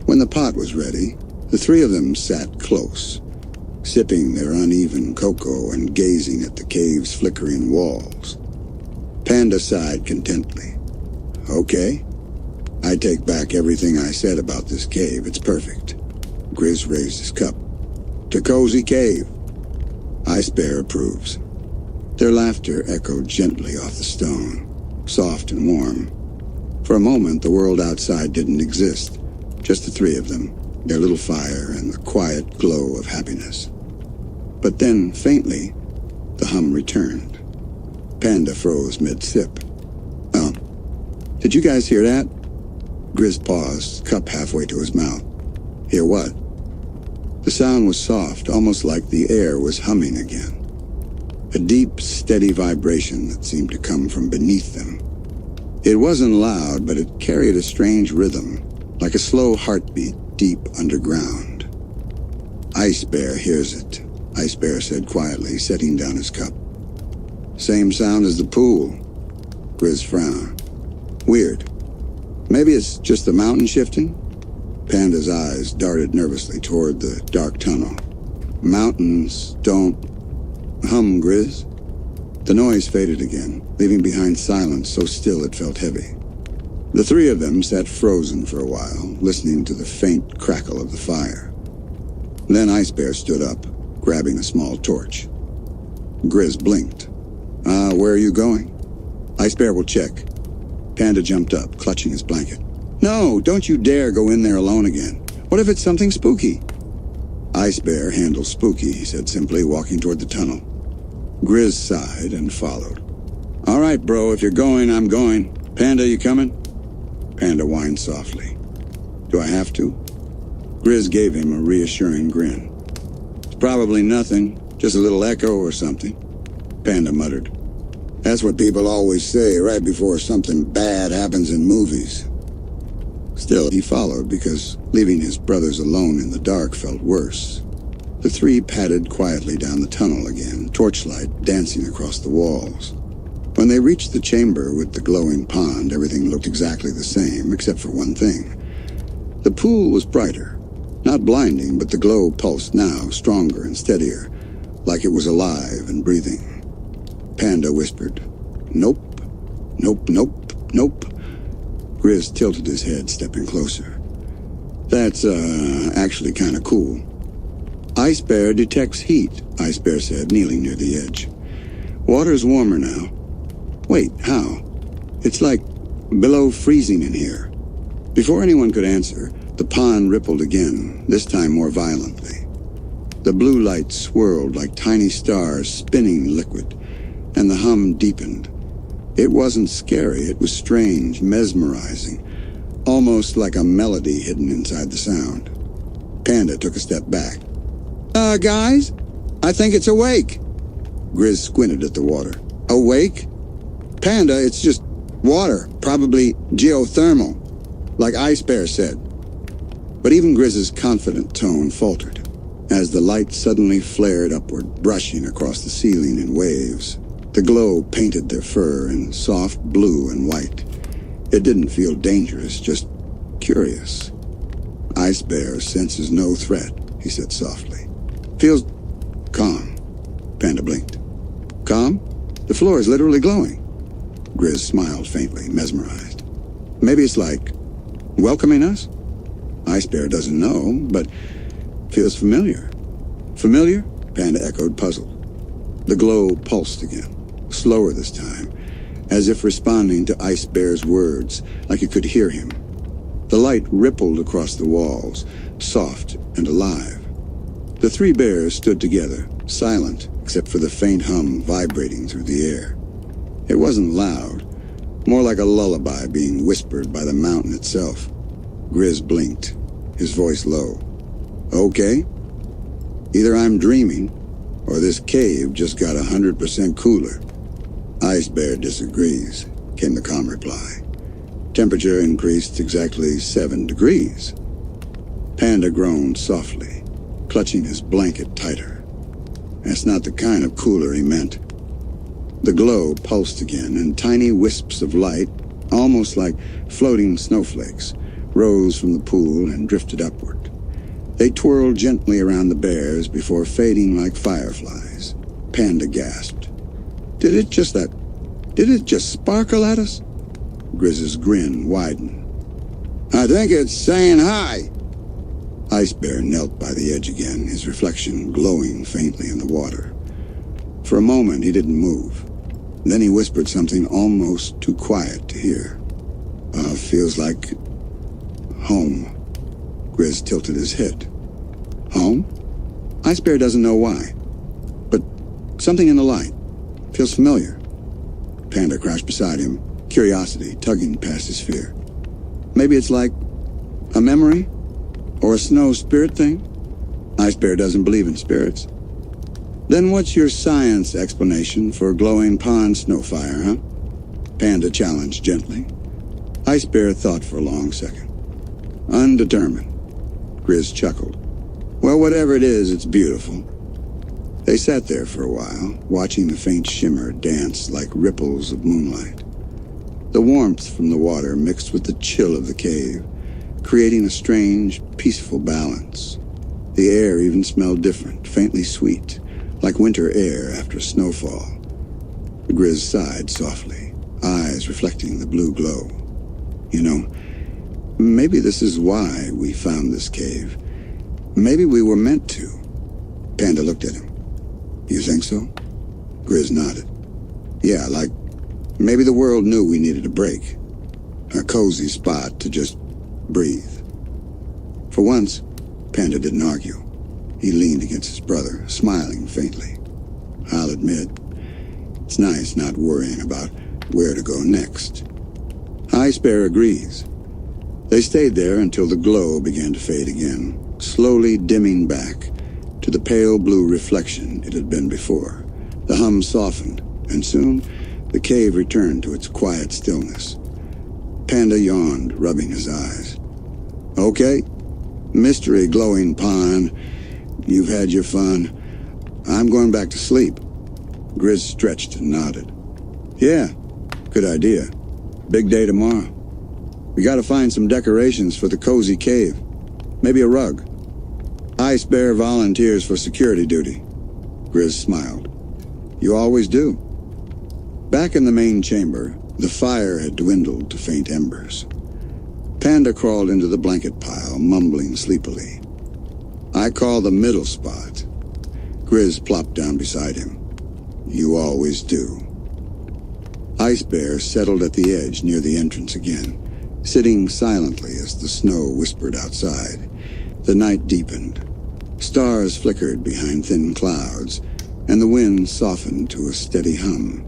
When the pot was ready, the three of them sat close, sipping their uneven cocoa and gazing at the cave's flickering walls. Panda sighed contentedly. Okay, I take back everything I said about this cave. It's perfect. Grizz raised his cup. To cozy cave. Ice Bear approves. Their laughter echoed gently off the stone, soft and warm. For a moment, the world outside didn't exist. Just the three of them, their little fire, and the quiet glow of happiness. But then, faintly, the hum returned. Panda froze mid-sip. Oh, did you guys hear that? Grizz paused, cup halfway to his mouth. Hear what? The sound was soft, almost like the air was humming again. A deep, steady vibration that seemed to come from beneath them. It wasn't loud, but it carried a strange rhythm, like a slow heartbeat deep underground. Ice Bear hears it, Ice Bear said quietly, setting down his cup. Same sound as the pool. Grizz frowned. Weird. Maybe it's just the mountain shifting? Panda's eyes darted nervously toward the dark tunnel. Mountains don't hum, Grizz. The noise faded again, leaving behind silence so still it felt heavy. The three of them sat frozen for a while, listening to the faint crackle of the fire. Then Ice Bear stood up, grabbing a small torch. Grizz blinked. Where are you going? Ice Bear will check. Panda jumped up, clutching his blanket. No, don't you dare go in there alone again. What if it's something spooky? Ice Bear handles spooky, he said simply, walking toward the tunnel. Grizz sighed and followed. All right, bro, if you're going, I'm going. Panda, you coming? Panda whined softly. Do I have to? Grizz gave him a reassuring grin. It's probably nothing, just a little echo or something. Panda muttered. That's what people always say right before something bad happens in movies. Still, he followed because leaving his brothers alone in the dark felt worse. The three padded quietly down the tunnel again, torchlight dancing across the walls. When they reached the chamber with the glowing pond, everything looked exactly the same, except for one thing. The pool was brighter. Not blinding, but the glow pulsed now, stronger and steadier, like it was alive and breathing. Panda whispered, Nope, nope, nope, nope. Grizz tilted his head, stepping closer. That's, actually kind of cool. Ice Bear detects heat, Ice Bear said, kneeling near the edge. Water's warmer now. Wait, how? It's like below freezing in here. Before anyone could answer, the pond rippled again, this time more violently. The blue light swirled like tiny stars spinning liquid, and the hum deepened. It wasn't scary, it was strange, mesmerizing, almost like a melody hidden inside the sound. Panda took a step back. Guys? I think it's awake. Grizz squinted at the water. Awake? Panda, it's just water, probably geothermal, like Ice Bear said. But even Grizz's confident tone faltered, as the light suddenly flared upward, brushing across the ceiling in waves. The glow painted their fur in soft blue and white. It didn't feel dangerous, just curious. Ice Bear senses no threat, he said softly. Feels calm. Panda blinked. Calm? The floor is literally glowing. Grizz smiled faintly, mesmerized. Maybe it's like Welcoming us? Ice Bear doesn't know, but feels familiar. Familiar? Panda echoed, puzzled. The glow pulsed again, slower this time, as if responding to Ice Bear's words, like it could hear him. The light rippled across the walls, soft and alive. The three bears stood together, silent except for the faint hum vibrating through the air. It wasn't loud, more like a lullaby being whispered by the mountain itself. Grizz blinked, his voice low. Okay. Either I'm dreaming, or this cave just got 100% cooler. Ice Bear disagrees, came the calm reply. Temperature increased exactly 7 degrees. Panda groaned softly, clutching his blanket tighter. That's not the kind of cooler he meant. The glow pulsed again, and tiny wisps of light, almost like floating snowflakes, rose from the pool and drifted upward. They twirled gently around the bears before fading like fireflies. Panda gasped. Did it just sparkle at us? Grizz's grin widened. I think it's saying hi. Ice Bear knelt by the edge again, his reflection glowing faintly in the water. For a moment he didn't move. Then he whispered something almost too quiet to hear. Feels like home. Grizz tilted his head. Home? Ice Bear doesn't know why. But something in the light. Feels familiar. Panda crouched beside him, curiosity tugging past his fear. Maybe it's like a memory? Or a snow spirit thing? Ice Bear doesn't believe in spirits. Then what's your science explanation for glowing pond snowfire, huh? Panda challenged gently. Ice Bear thought for a long second. Undetermined. Grizz chuckled. Well, whatever it is, it's beautiful. They sat there for a while, watching the faint shimmer dance like ripples of moonlight. The warmth from the water mixed with the chill of the cave, creating a strange, peaceful balance. The air even smelled different, faintly sweet, like winter air after snowfall. Grizz sighed softly, eyes reflecting the blue glow. You know, maybe this is why we found this cave. Maybe we were meant to. Panda looked at him. You think so? Grizz nodded. Yeah, like maybe the world knew we needed a break. A cozy spot to just breathe. For once, Panda didn't argue. He leaned against his brother, smiling faintly. I'll admit, it's nice not worrying about where to go next. Ice Bear agrees. They stayed there until the glow began to fade again, slowly dimming back to the pale blue reflection it had been before. The hum softened, and soon the cave returned to its quiet stillness. Panda yawned, rubbing his eyes. Okay, mystery glowing pond. You've had your fun. I'm going back to sleep. Grizz stretched and nodded. Yeah, good idea. Big day tomorrow. We gotta find some decorations for the cozy cave. Maybe a rug. Ice Bear volunteers for security duty. Grizz smiled. You always do. Back in the main chamber, the fire had dwindled to faint embers. Panda crawled into the blanket pile, mumbling sleepily. I call the middle spot. Grizz plopped down beside him. You always do. Ice Bear settled at the edge near the entrance again, sitting silently as the snow whispered outside. The night deepened. Stars flickered behind thin clouds, and the wind softened to a steady hum.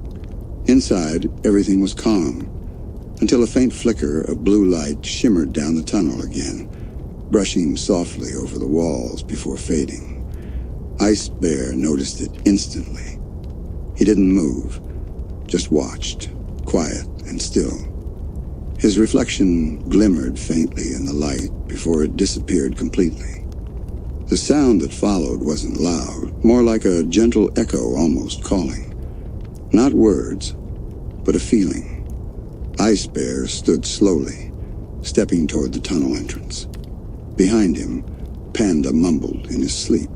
Inside, everything was calm, until a faint flicker of blue light shimmered down the tunnel again, brushing softly over the walls before fading. Ice Bear noticed it instantly. He didn't move, just watched, quiet and still. His reflection glimmered faintly in the light before it disappeared completely. The sound that followed wasn't loud, more like a gentle echo almost calling. Not words, but a feeling. Ice Bear stood slowly, stepping toward the tunnel entrance. Behind him, Panda mumbled in his sleep.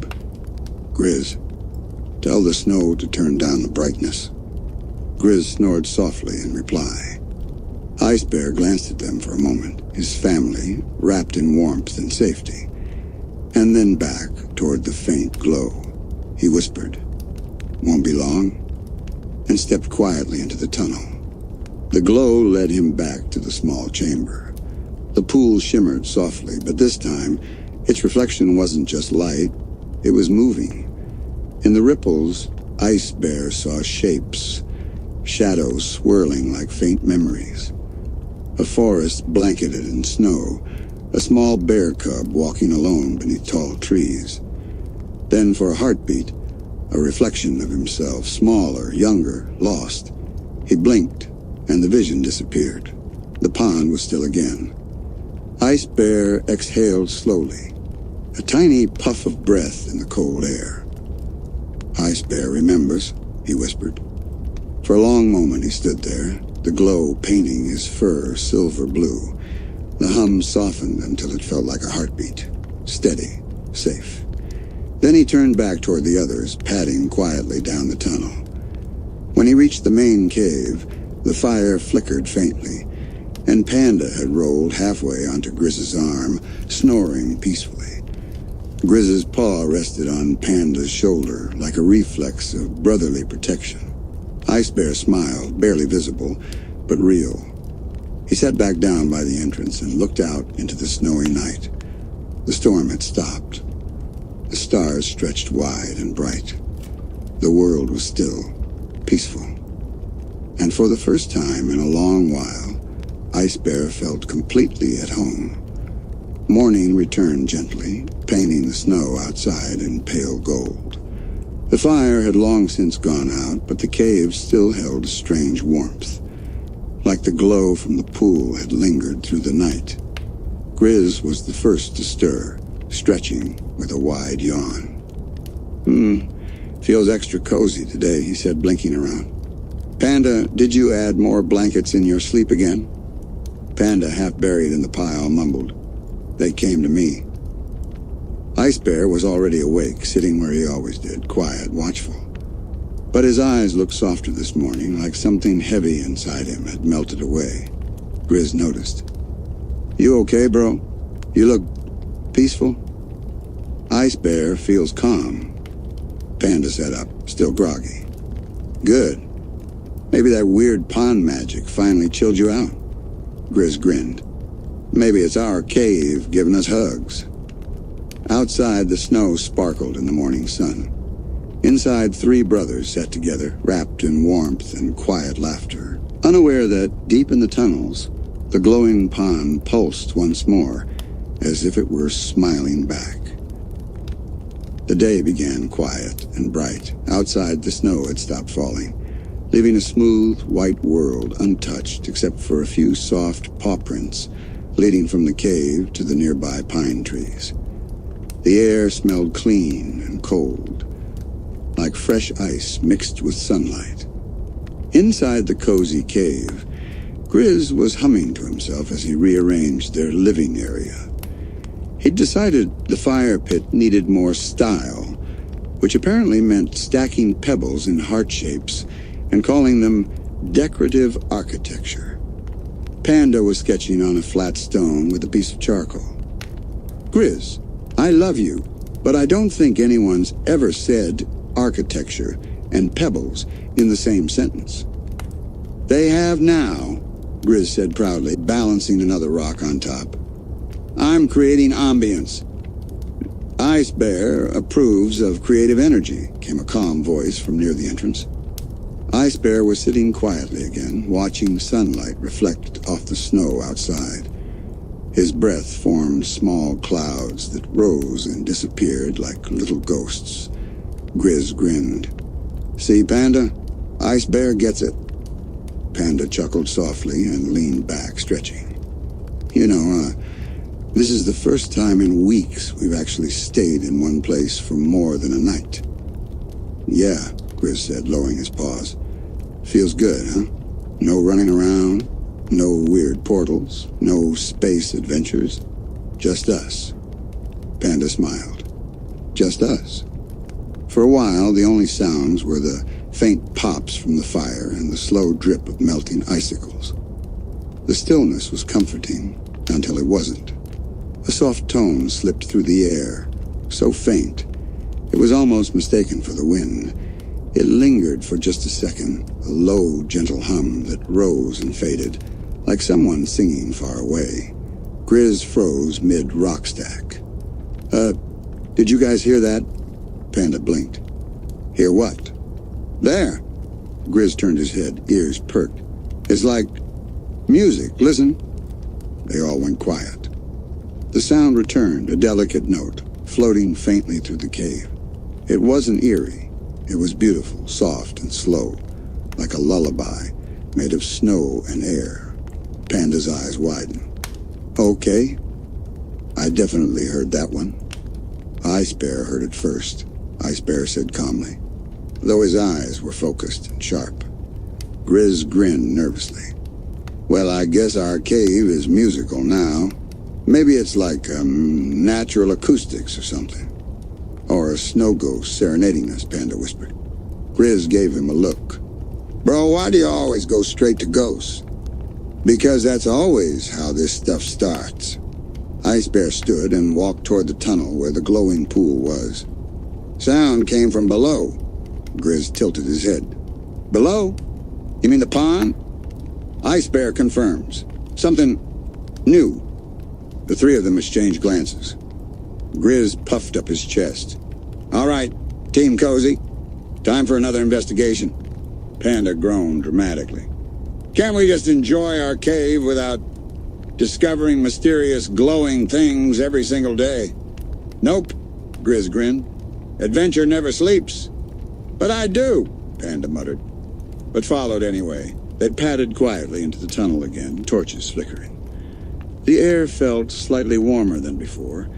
Grizz, tell the snow to turn down the brightness. Grizz snored softly in reply. Ice Bear glanced at them for a moment, his family wrapped in warmth and safety, and then back toward the faint glow. He whispered, "Won't be long," and stepped quietly into the tunnel. The glow led him back to the small chamber. The pool shimmered softly, but this time, its reflection wasn't just light, it was moving. In the ripples, Ice Bear saw shapes, shadows swirling like faint memories. A forest blanketed in snow, a small bear cub walking alone beneath tall trees. Then, for a heartbeat, a reflection of himself, smaller, younger, lost. He blinked, and the vision disappeared. The pond was still again. Ice Bear exhaled slowly, a tiny puff of breath in the cold air. "Ice Bear remembers," he whispered. For a long moment he stood there, the glow painting his fur silver blue. The hum softened until it felt like a heartbeat, steady, safe. Then he turned back toward the others, padding quietly down the tunnel. When he reached the main cave, the fire flickered faintly, and Panda had rolled halfway onto Grizz's arm, snoring peacefully. Grizz's paw rested on Panda's shoulder like a reflex of brotherly protection. Ice Bear smiled, barely visible, but real. He sat back down by the entrance and looked out into the snowy night. The storm had stopped. The stars stretched wide and bright. The world was still, peaceful. And for the first time in a long while, Ice Bear felt completely at home. Morning returned gently, painting the snow outside in pale gold. The fire had long since gone out, but the cave still held a strange warmth, like the glow from the pool had lingered through the night. Grizz was the first to stir, stretching with a wide yawn. Feels extra cozy today," he said, blinking around. "Panda, did you add more blankets in your sleep again?" Panda, half buried in the pile, mumbled, "They came to me." Ice Bear was already awake, sitting where he always did, quiet, watchful. But his eyes looked softer this morning, like something heavy inside him had melted away. Grizz noticed. "You okay, bro? You look peaceful?" Ice Bear feels calm. Panda sat up, still groggy. "Good. Maybe that weird pond magic finally chilled you out." Grizz grinned. "Maybe it's our cave giving us hugs." Outside, the snow sparkled in the morning sun. Inside, three brothers sat together, wrapped in warmth and quiet laughter, unaware that, deep in the tunnels, the glowing pond pulsed once more, as if it were smiling back. The day began quiet and bright. Outside, the snow had stopped falling, leaving a smooth, white world untouched except for a few soft paw prints leading from the cave to the nearby pine trees. The air smelled clean and cold, like fresh ice mixed with sunlight. Inside the cozy cave, Grizz was humming to himself as he rearranged their living area. He'd decided the fire pit needed more style, which apparently meant stacking pebbles in heart shapes and calling them decorative architecture. Panda was sketching on a flat stone with a piece of charcoal. "Grizz, I love you, but I don't think anyone's ever said architecture and pebbles in the same sentence." "They have now," Grizz said proudly, balancing another rock on top. "I'm creating ambience." "Ice Bear approves of creative energy," came a calm voice from near the entrance. Ice Bear was sitting quietly again, watching sunlight reflect off the snow outside. His breath formed small clouds that rose and disappeared like little ghosts. Grizz grinned. "See, Panda? Ice Bear gets it." Panda chuckled softly and leaned back, stretching. This is the first time in weeks we've actually stayed in one place for more than a night." "Yeah," Grizz said, lowering his paws. "Feels good, huh? No running around, no weird portals, no space adventures. Just us." Panda smiled. "Just us." For a while, the only sounds were the faint pops from the fire and the slow drip of melting icicles. The stillness was comforting until it wasn't. A soft tone slipped through the air, so faint it was almost mistaken for the wind. It lingered for just a second, a low, gentle hum that rose and faded, like someone singing far away. Grizz froze mid-rock stack. Did you guys hear that? Panda blinked. Hear what? There. Grizz turned his head, ears perked. It's like music. Listen. They all went quiet. The sound returned, a delicate note, floating faintly through the cave. It wasn't eerie. It was beautiful, soft and slow, like a lullaby made of snow and air. Panda's eyes widened. Okay. I definitely heard that one. Ice Bear heard it first, Ice Bear said calmly, though his eyes were focused and sharp. Grizz grinned nervously. Well, I guess our cave is musical now. Maybe it's like natural acoustics or something. Or a snow ghost serenading us, Panda whispered. Grizz gave him a look. Bro, why do you always go straight to ghosts? Because that's always how this stuff starts. Ice Bear stood and walked toward the tunnel where the glowing pool was. Sound came from below. Grizz tilted his head. Below? You mean the pond? Ice Bear confirms. Something new. The three of them exchanged glances. Grizz puffed up his chest. All right, Team Cozy. Time for another investigation. Panda groaned dramatically. Can't we just enjoy our cave without discovering mysterious glowing things every single day? Nope, Grizz grinned. Adventure never sleeps. But I do, Panda muttered, but followed anyway. They padded quietly into the tunnel again, torches flickering. The air felt slightly warmer than before,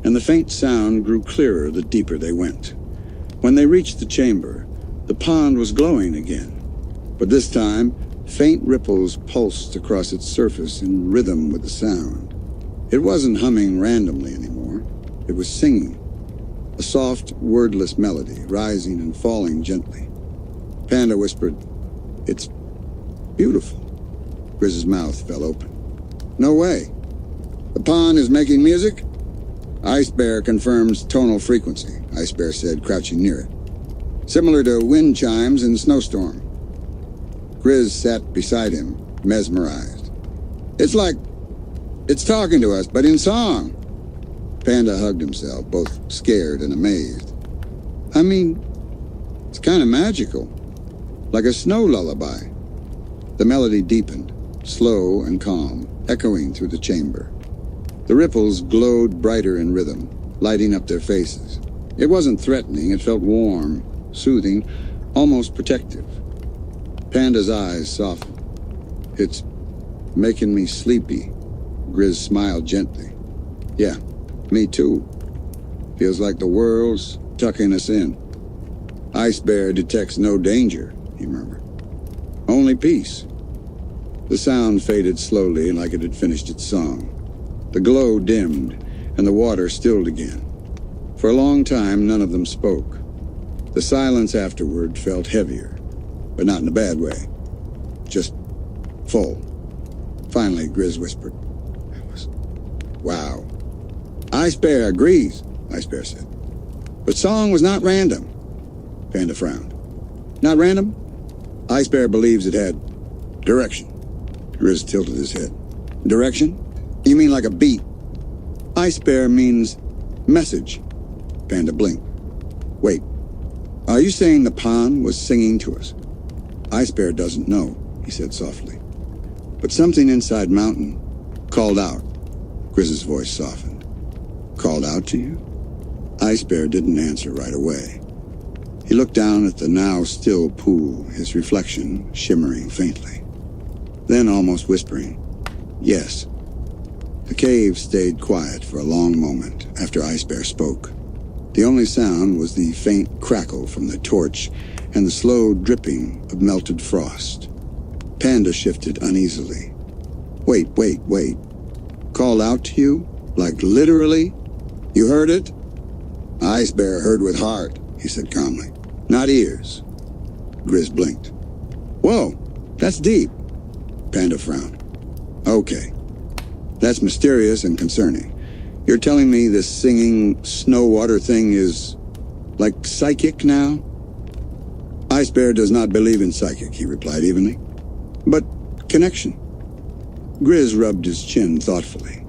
and the faint sound grew clearer the deeper they went. When they reached the chamber, the pond was glowing again, but this time, faint ripples pulsed across its surface in rhythm with the sound. It wasn't humming randomly anymore. It was singing, a soft, wordless melody, rising and falling gently. Panda whispered, It's beautiful. Grizz's mouth fell open. No way. The pond is making music? Ice Bear confirms tonal frequency, Ice Bear said, crouching near it. Similar to wind chimes in snowstorm. Grizz sat beside him, mesmerized. It's like it's talking to us, but in song. Panda hugged himself, both scared and amazed. I mean, it's kind of magical, like a snow lullaby. The melody deepened, slow and calm, echoing through the chamber. The ripples glowed brighter in rhythm, lighting up their faces. It wasn't threatening, it felt warm, soothing, almost protective. Panda's eyes softened. It's making me sleepy. Grizz smiled gently. Yeah, me too. Feels like the world's tucking us in. Ice Bear detects no danger, he murmured. Only peace. The sound faded slowly like it had finished its song. The glow dimmed, and the water stilled again. For a long time, none of them spoke. The silence afterward felt heavier, but not in a bad way. Just full. Finally, Grizz whispered. It was... Wow. Ice Bear agrees, Ice Bear said. But song was not random. Panda frowned. Not random? Ice Bear believes it had direction. Grizz tilted his head. Direction? You mean like a beat? Ice Bear means message. Panda blinked. Wait, are you saying the pond was singing to us? Ice Bear doesn't know, he said softly. But something inside Mountain called out. Grizz's voice softened. Called out to you? Ice Bear didn't answer right away. He looked down at the now still pool, his reflection shimmering faintly. Then almost whispering, yes. The cave stayed quiet for a long moment after Ice Bear spoke. The only sound was the faint crackle from the torch and the slow dripping of melted frost. Panda shifted uneasily. Wait. Called out to you? Like literally? You heard it? Ice Bear heard with heart, he said calmly. Not ears. Grizz blinked. Whoa, that's deep. Panda frowned. Okay, that's mysterious and concerning. You're telling me this singing snow water thing is like psychic now? Ice Bear does not believe in psychic, he replied evenly. But connection. Grizz rubbed his chin thoughtfully.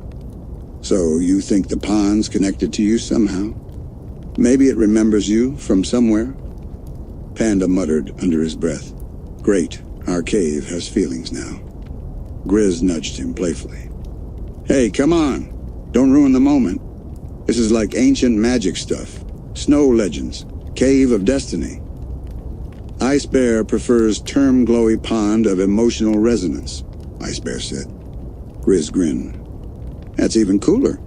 So you think the pond's connected to you somehow? Maybe it remembers you from somewhere? Panda muttered under his breath. Great, our cave has feelings now. Grizz nudged him playfully. Hey, come on. Don't ruin the moment. This is like ancient magic stuff. Snow legends. Cave of destiny. Ice Bear prefers term glowy pond of emotional resonance, Ice Bear said. Grizz grinned. That's even cooler.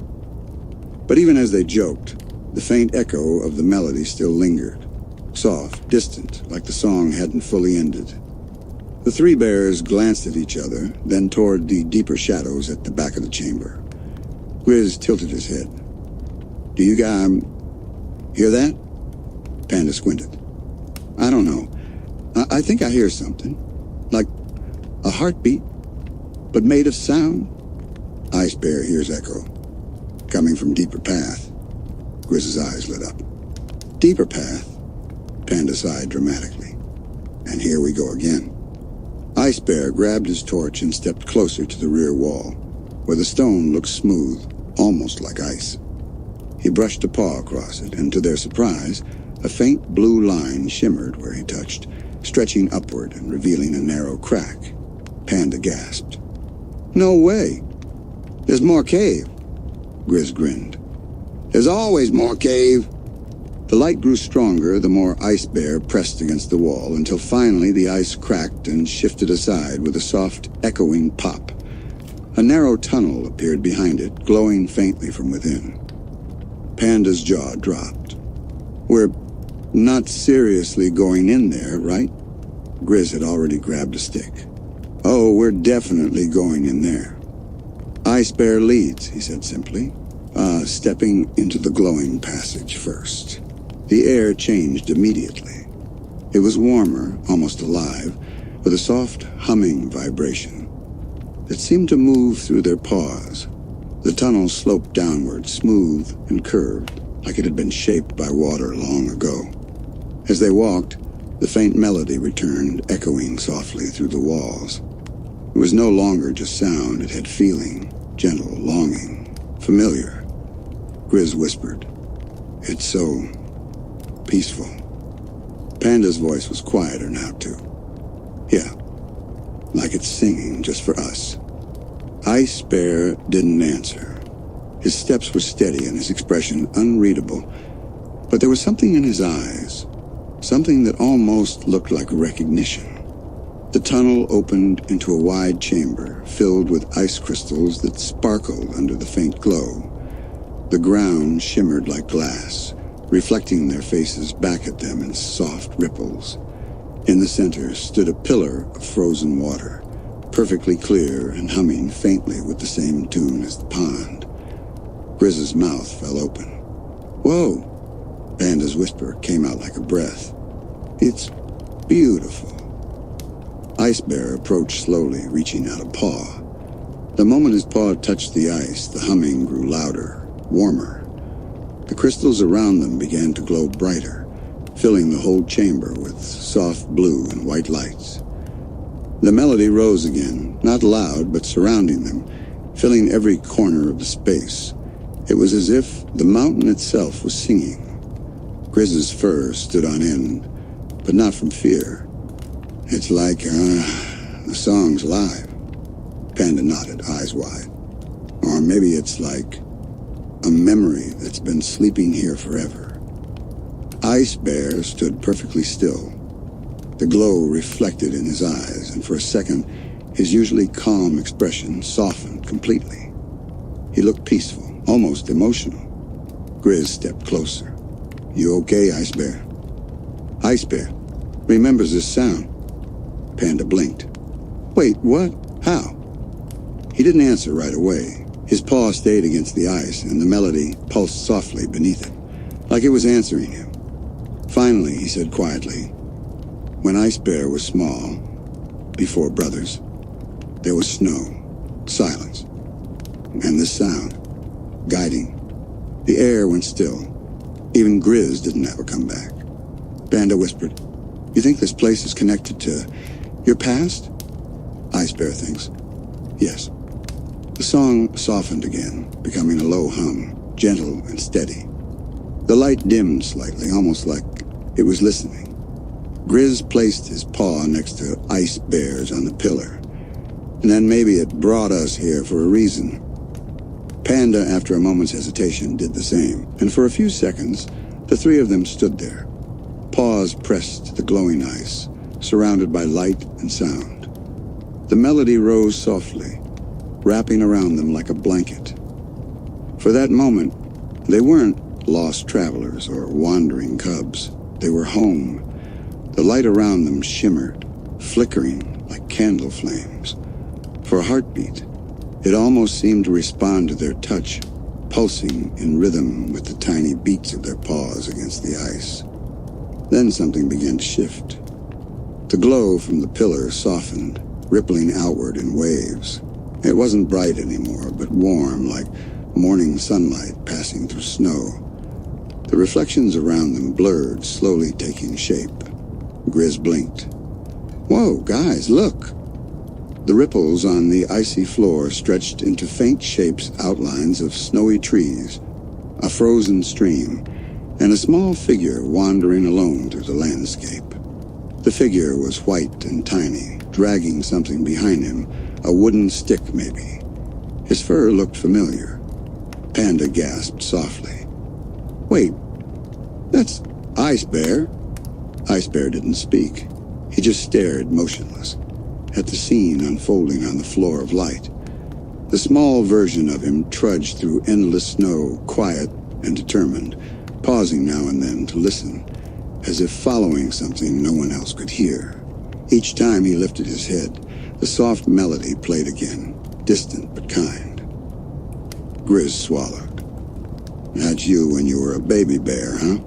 But even as they joked, the faint echo of the melody still lingered. Soft, distant, like the song hadn't fully ended. The three bears glanced at each other, then toward the deeper shadows at the back of the chamber. Grizz tilted his head. Do you guys hear that? Panda squinted. I don't know. I think I hear something. Like a heartbeat, but made of sound. Ice Bear hears echo. Coming from deeper path. Grizz's eyes lit up. Deeper path? Panda sighed dramatically. And here we go again. Ice Bear grabbed his torch and stepped closer to the rear wall, where the stone looked smooth, almost like ice. He brushed a paw across it, and to their surprise, a faint blue line shimmered where he touched, stretching upward and revealing a narrow crack. Panda gasped. No way! There's more cave. Grizz grinned. There's always more cave. The light grew stronger the more Ice Bear pressed against the wall, until finally the ice cracked and shifted aside with a soft, echoing pop. A narrow tunnel appeared behind it, glowing faintly from within. Panda's jaw dropped. We're not seriously going in there, right? Grizz had already grabbed a stick. Oh, we're definitely going in there. Ice Bear leads, he said simply, stepping into the glowing passage first. The air changed immediately. It was warmer, almost alive, with a soft humming vibration that seemed to move through their paws. The tunnel sloped downward, smooth and curved, like it had been shaped by water long ago. As they walked, the faint melody returned, echoing softly through the walls. It was no longer just sound, it had feeling, gentle, longing, familiar. Grizz whispered, It's so peaceful. Panda's voice was quieter now, too. Yeah, like it's singing just for us. Ice Bear didn't answer. His steps were steady and his expression unreadable, but there was something in his eyes, something that almost looked like recognition. The tunnel opened into a wide chamber filled with ice crystals that sparkled under the faint glow. The ground shimmered like glass, reflecting their faces back at them in soft ripples. In the center stood a pillar of frozen water, perfectly clear and humming faintly with the same tune as the pond. Grizz's mouth fell open. Whoa! Panda's whisper came out like a breath. It's beautiful. Ice Bear approached slowly, reaching out a paw. The moment his paw touched the ice, the humming grew louder, warmer. The crystals around them began to glow brighter, filling the whole chamber with soft blue and white lights. The melody rose again, not loud, but surrounding them, filling every corner of the space. It was as if the mountain itself was singing. Grizz's fur stood on end, but not from fear. It's like, the song's live. Panda nodded, eyes wide. Or maybe it's like a memory that's been sleeping here forever. Ice Bear stood perfectly still. The glow reflected in his eyes, and for a second, his usually calm expression softened completely. He looked peaceful, almost emotional. Grizz stepped closer. You okay, Ice Bear? Ice Bear remembers this sound. Panda blinked. Wait, what? How? He didn't answer right away. His paw stayed against the ice, and the melody pulsed softly beneath it, like it was answering him. Finally, he said quietly, When Ice Bear was small, before brothers, there was snow. Silence. And this sound. Guiding. The air went still. Even Grizz didn't have a comeback. Panda whispered, "You think this place is connected to your past?" Ice Bear thinks, "Yes." The song softened again, becoming a low hum, gentle and steady. The light dimmed slightly, almost like it was listening. Grizz placed his paw next to Ice Bear's on the pillar. And then maybe it brought us here for a reason. Panda, after a moment's hesitation, did the same, and for a few seconds, the three of them stood there, paws pressed to the glowing ice, surrounded by light and sound. The melody rose softly, wrapping around them like a blanket. For that moment, they weren't lost travelers or wandering cubs. They were home. The light around them shimmered, flickering like candle flames. For a heartbeat, it almost seemed to respond to their touch, pulsing in rhythm with the tiny beats of their paws against the ice. Then something began to shift. The glow from the pillar softened, rippling outward in waves. It wasn't bright anymore, but warm, like morning sunlight passing through snow. The reflections around them blurred, slowly taking shape. Grizz blinked. "Whoa, guys, look!" The ripples on the icy floor stretched into faint shapes, outlines of snowy trees, a frozen stream, and a small figure wandering alone through the landscape. The figure was white and tiny, dragging something behind him, a wooden stick maybe. His fur looked familiar. Panda gasped softly. "Wait, that's Ice Bear." Ice Bear didn't speak. He just stared motionless at the scene unfolding on the floor of light. The small version of him trudged through endless snow, quiet and determined, pausing now and then to listen, as if following something no one else could hear. Each time he lifted his head, the soft melody played again, distant but kind. Grizz swallowed. "That's you when you were a baby bear, huh?"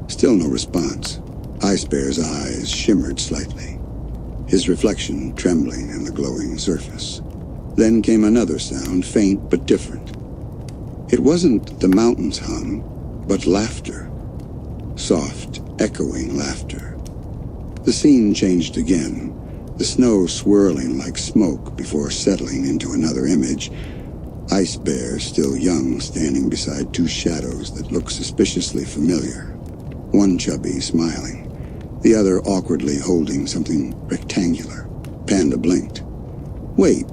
Still no response. Ice Bear's eyes shimmered slightly, his reflection trembling in the glowing surface. Then came another sound, faint but different. It wasn't the mountain's hum, but laughter. Soft, echoing laughter. The scene changed again, the snow swirling like smoke before settling into another image. Ice Bear, still young, standing beside two shadows that looked suspiciously familiar. One chubby, smiling, the other awkwardly holding something rectangular. Panda blinked. "Wait,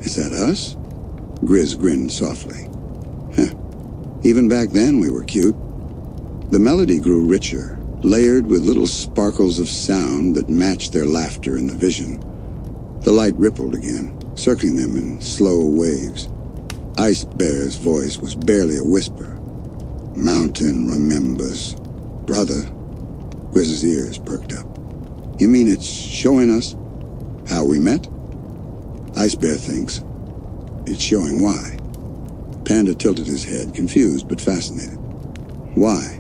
is that us?" Grizz grinned softly. "Heh, even back then we were cute." The melody grew richer, layered with little sparkles of sound that matched their laughter in the vision. The light rippled again, circling them in slow waves. Ice Bear's voice was barely a whisper. "Mountain remembers. Brother." Grizz's ears perked up. "You mean it's showing us how we met?" Ice Bear thinks it's showing why. Panda tilted his head, confused but fascinated. "Why?"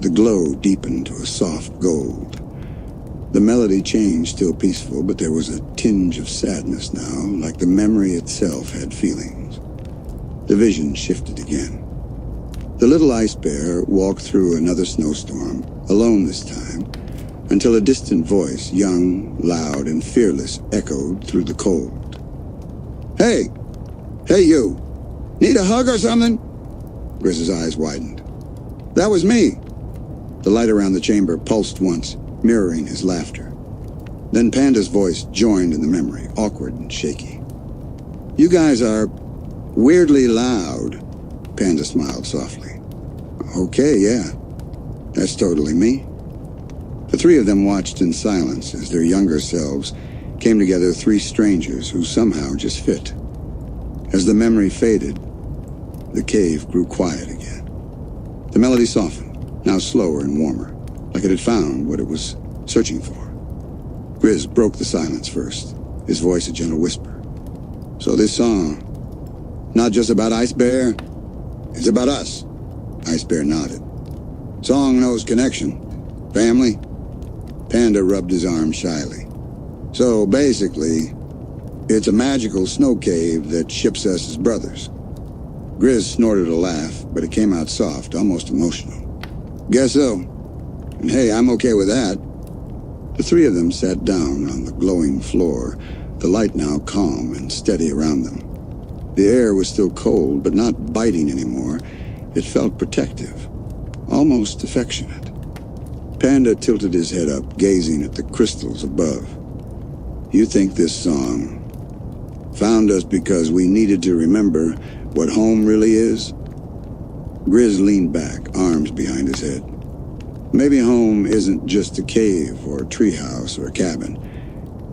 The glow deepened to a soft gold. The melody changed, still peaceful, but there was a tinge of sadness now, like the memory itself had feelings. The vision shifted again. The little Ice Bear walked through another snowstorm, alone this time, until a distant voice, young, loud, and fearless, echoed through the cold. "Hey! Hey, you! Need a hug or something?" Grizz's eyes widened. "That was me!" The light around the chamber pulsed once, mirroring his laughter. Then Panda's voice joined in the memory, awkward and shaky. "You guys are weirdly loud." Panda smiled softly. "Okay, yeah. That's totally me." The three of them watched in silence as their younger selves came together, three strangers who somehow just fit. As the memory faded, the cave grew quiet again. The melody softened, now slower and warmer, like it had found what it was searching for. Grizz broke the silence first, his voice a gentle whisper. "So this song, not just about Ice Bear, it's about us." Ice Bear nodded. "Song knows connection. Family?" Panda rubbed his arm shyly. "So basically, It's a magical snow cave that ships us as brothers. Grizz snorted a laugh, but it came out soft, almost emotional. Guess so. And hey, I'm okay with that. The three of them sat down on the glowing floor, the light now calm and steady around them. The air was still cold, but not biting anymore. It felt protective, almost affectionate. Panda tilted his head up, gazing at the crystals above. You think this song found us because we needed to remember what home really is? Grizz leaned back, arms behind his head. Maybe home isn't just a cave or a treehouse or a cabin.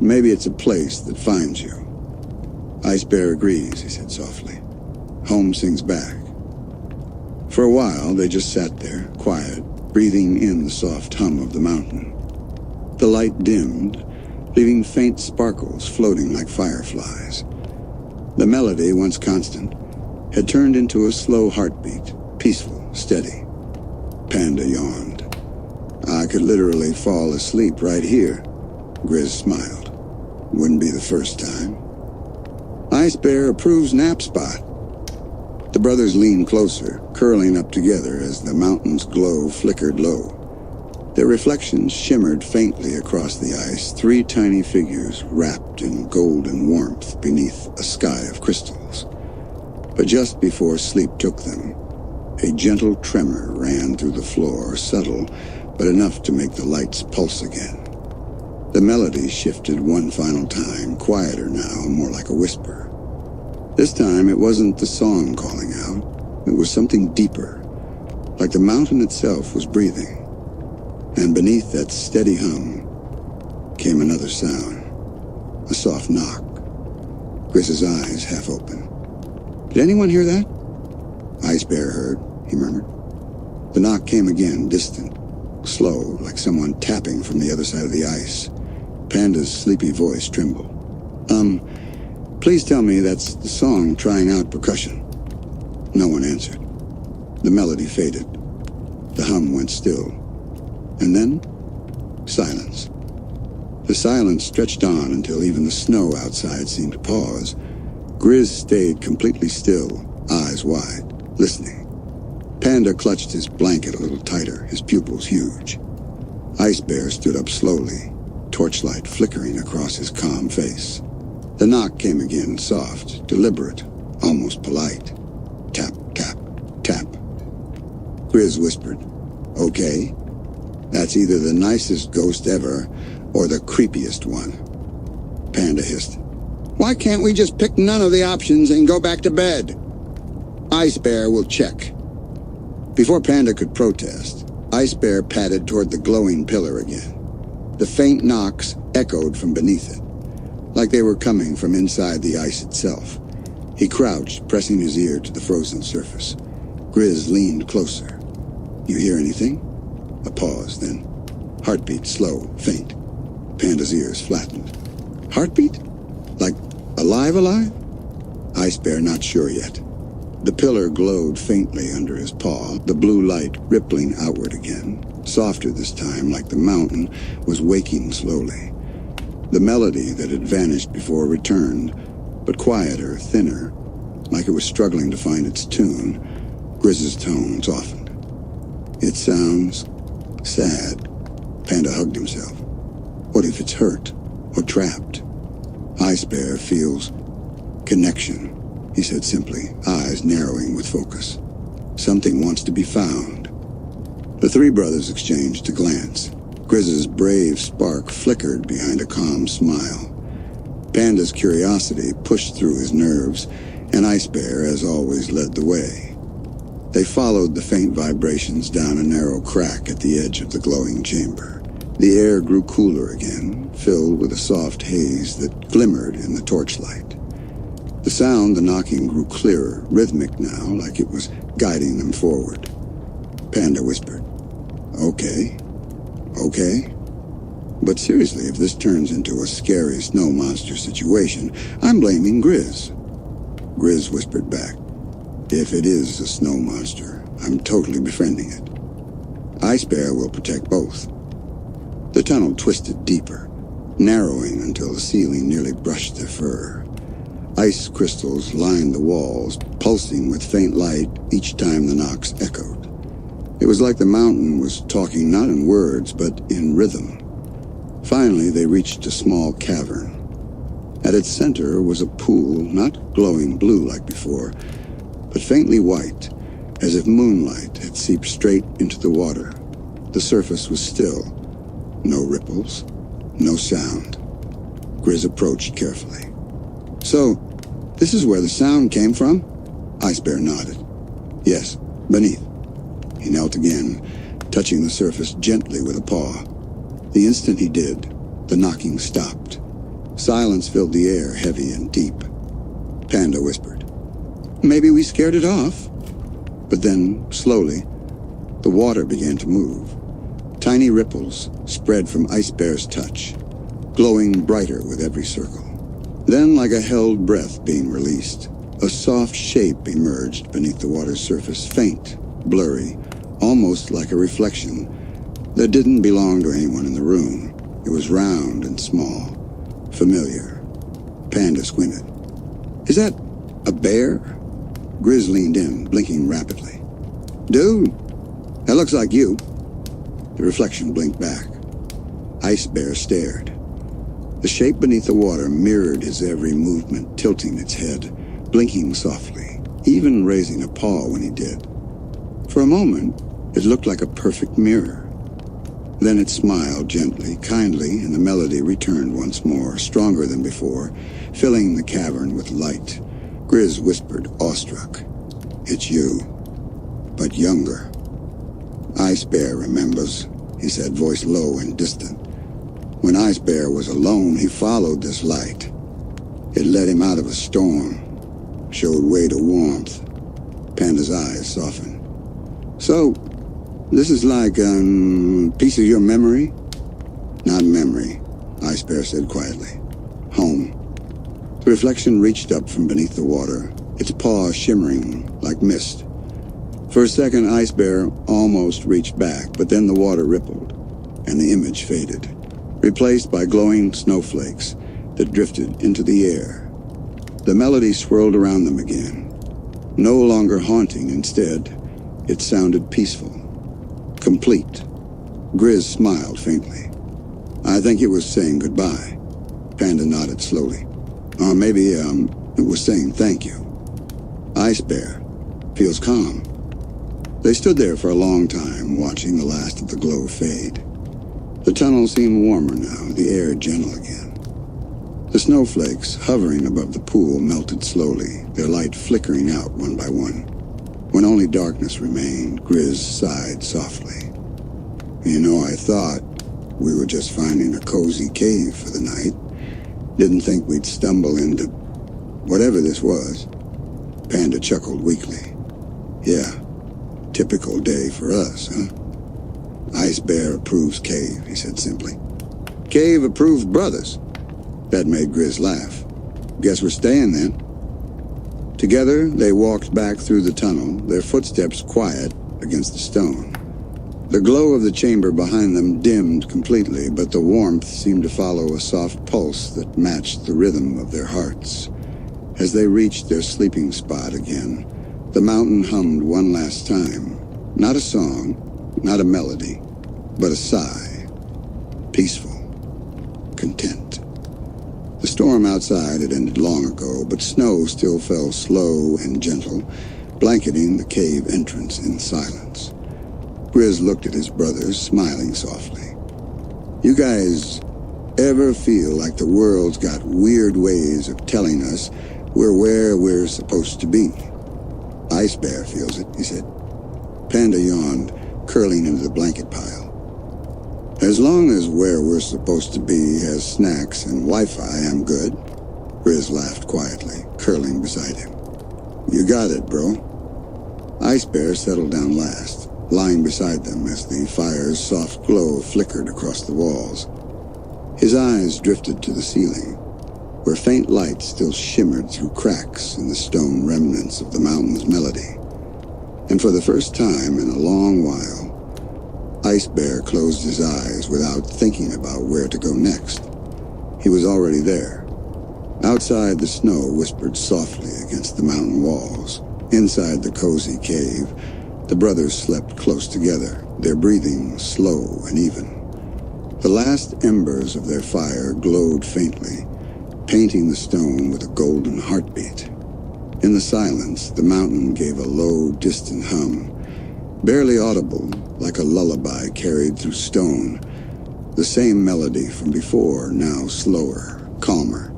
Maybe it's a place that finds you. Ice Bear agrees, he said softly. Home sings back. For a while, they just sat there, quiet, breathing in the soft hum of the mountain. The light dimmed, leaving faint sparkles floating like fireflies. The melody, once constant, had turned into a slow heartbeat, peaceful, steady. Panda yawned. I could literally fall asleep right here. Grizz smiled. Wouldn't be the first time. Ice Bear approves nap spot. The brothers leaned closer, curling up together as the mountain's glow flickered low. Their reflections shimmered faintly across the ice, three tiny figures wrapped in golden warmth beneath a sky of crystals. But just before sleep took them, a gentle tremor ran through the floor, subtle, but enough to make the lights pulse again. The melody shifted one final time, quieter now, more like a whisper. This time it wasn't the song calling out, it was something deeper, like the mountain itself was breathing. And beneath that steady hum came another sound, a soft knock. Grizz's eyes half open. Did anyone hear that? Ice Bear heard, he murmured. The knock came again, distant, slow, like someone tapping from the other side of the ice. Panda's sleepy voice trembled. Please tell me that's the song trying out percussion. No one answered. The melody faded. The hum went still. And then, silence. The silence stretched on until even the snow outside seemed to pause. Grizz stayed completely still, eyes wide, listening. Panda clutched his blanket a little tighter, his pupils huge. Ice Bear stood up slowly, torchlight flickering across his calm face. The knock came again, soft, deliberate, almost polite. Tap, tap, tap. Grizz whispered, "Okay. That's either the nicest ghost ever, or the creepiest one." Panda hissed, "Why can't we just pick none of the options and go back to bed?" "Ice Bear will check." Before Panda could protest, Ice Bear padded toward the glowing pillar again. The faint knocks echoed from beneath it, like they were coming from inside the ice itself. He crouched, pressing his ear to the frozen surface. Grizz leaned closer. "You hear anything?" A pause, then heartbeat slow, faint. Panda's ears flattened. Heartbeat? Like alive? Ice Bear not sure yet. The pillar glowed faintly under his paw, the blue light rippling outward again, softer this time, like the mountain was waking slowly. The melody that had vanished before returned, but quieter, thinner, like it was struggling to find its tune. Grizz's tone softened. "It sounds sad." Panda hugged himself. What if it's hurt or trapped? Ice Bear feels connection, he said simply, eyes narrowing with focus. Something wants to be found. The three brothers exchanged a glance. Grizz's brave spark flickered behind a calm smile. Panda's curiosity pushed through his nerves, and Ice Bear, as always, led the way. They followed the faint vibrations down a narrow crack at the edge of the glowing chamber. The air grew cooler again, filled with a soft haze that glimmered in the torchlight. The sound, the knocking, grew clearer, rhythmic now, like it was guiding them forward. Panda whispered, Okay. But seriously, if this turns into a scary snow monster situation, I'm blaming Grizz." Grizz whispered back, "If it is a snow monster, I'm totally befriending it. Ice Bear will protect both." The tunnel twisted deeper, narrowing until the ceiling nearly brushed their fur. Ice crystals lined the walls, pulsing with faint light each time the knocks echoed. It was like the mountain was talking not in words, but in rhythm. Finally, they reached a small cavern. At its center was a pool, not glowing blue like before, but faintly white, as if moonlight had seeped straight into the water. The surface was still. No ripples, no sound. Grizz approached carefully. "So, this is where the sound came from?" Ice Bear nodded. "Yes, beneath." He knelt again, touching the surface gently with a paw. The instant he did, the knocking stopped. Silence filled the air, heavy and deep. Panda whispered, "Maybe we scared it off." But then, slowly, the water began to move. Tiny ripples spread from Ice Bear's touch, glowing brighter with every circle. Then, like a held breath being released, a soft shape emerged beneath the water's surface, faint, blurry, almost like a reflection that didn't belong to anyone in the room. It was round and small, familiar. Panda squinted. "Is that a bear?" Grizz leaned in, blinking rapidly. "Dude, that looks like you." The reflection blinked back. Ice Bear stared. The shape beneath the water mirrored his every movement, tilting its head, blinking softly, even raising a paw when he did. For a moment, it looked like a perfect mirror. Then it smiled gently, kindly, and the melody returned once more, stronger than before, filling the cavern with light. Grizz whispered, awestruck, "It's you, but younger." "Ice Bear remembers," he said, voice low and distant. "When Ice Bear was alone, he followed this light. It led him out of a storm, showed way to warmth." Panda's eyes softened. "So, this is like a piece of your memory?" "Not memory," Ice Bear said quietly. "Home." The reflection reached up from beneath the water, its paw shimmering like mist. For a second, Ice Bear almost reached back, but then the water rippled, and the image faded, replaced by glowing snowflakes that drifted into the air. The melody swirled around them again, no longer haunting. Instead, it sounded peaceful, complete. Grizz smiled faintly. "I think it was saying goodbye." Panda nodded slowly. "Or maybe, it was saying thank you." Ice Bear feels calm. They stood there for a long time, watching the last of the glow fade. The tunnel seemed warmer now, the air gentle again. The snowflakes hovering above the pool melted slowly, their light flickering out one by one. When only darkness remained, Grizz sighed softly. "You know, I thought we were just finding a cozy cave for the night. Didn't think we'd stumble into whatever this was." Panda chuckled weakly. "Yeah, typical day for us, huh?" "Ice Bear approves cave," he said simply. "Cave approves brothers." That made Grizz laugh. "Guess we're staying then." Together, they walked back through the tunnel, their footsteps quiet against the stone. The glow of the chamber behind them dimmed completely, but the warmth seemed to follow a soft pulse that matched the rhythm of their hearts. As they reached their sleeping spot again, the mountain hummed one last time. Not a song, not a melody, but a sigh. Peaceful. Content. The storm outside had ended long ago, but snow still fell slow and gentle, blanketing the cave entrance in silence. Grizz looked at his brothers, smiling softly. "You guys ever feel like the world's got weird ways of telling us we're where we're supposed to be?" "Ice Bear feels it," he said. Panda yawned, curling into the blanket pile. "As long as where we're supposed to be has snacks and Wi-Fi, I'm good." Grizz laughed quietly, curling beside him. "You got it, bro." Ice Bear settled down last, lying beside them as the fire's soft glow flickered across the walls. His eyes drifted to the ceiling, where faint light still shimmered through cracks in the stone remnants of the mountain's melody. And for the first time in a long while, Ice Bear closed his eyes without thinking about where to go next. He was already there. Outside, the snow whispered softly against the mountain walls. Inside the cozy cave, the brothers slept close together, their breathing slow and even. The last embers of their fire glowed faintly, painting the stone with a golden heartbeat. In the silence, the mountain gave a low, distant hum, barely audible, like a lullaby carried through stone. The same melody from before, now slower, calmer.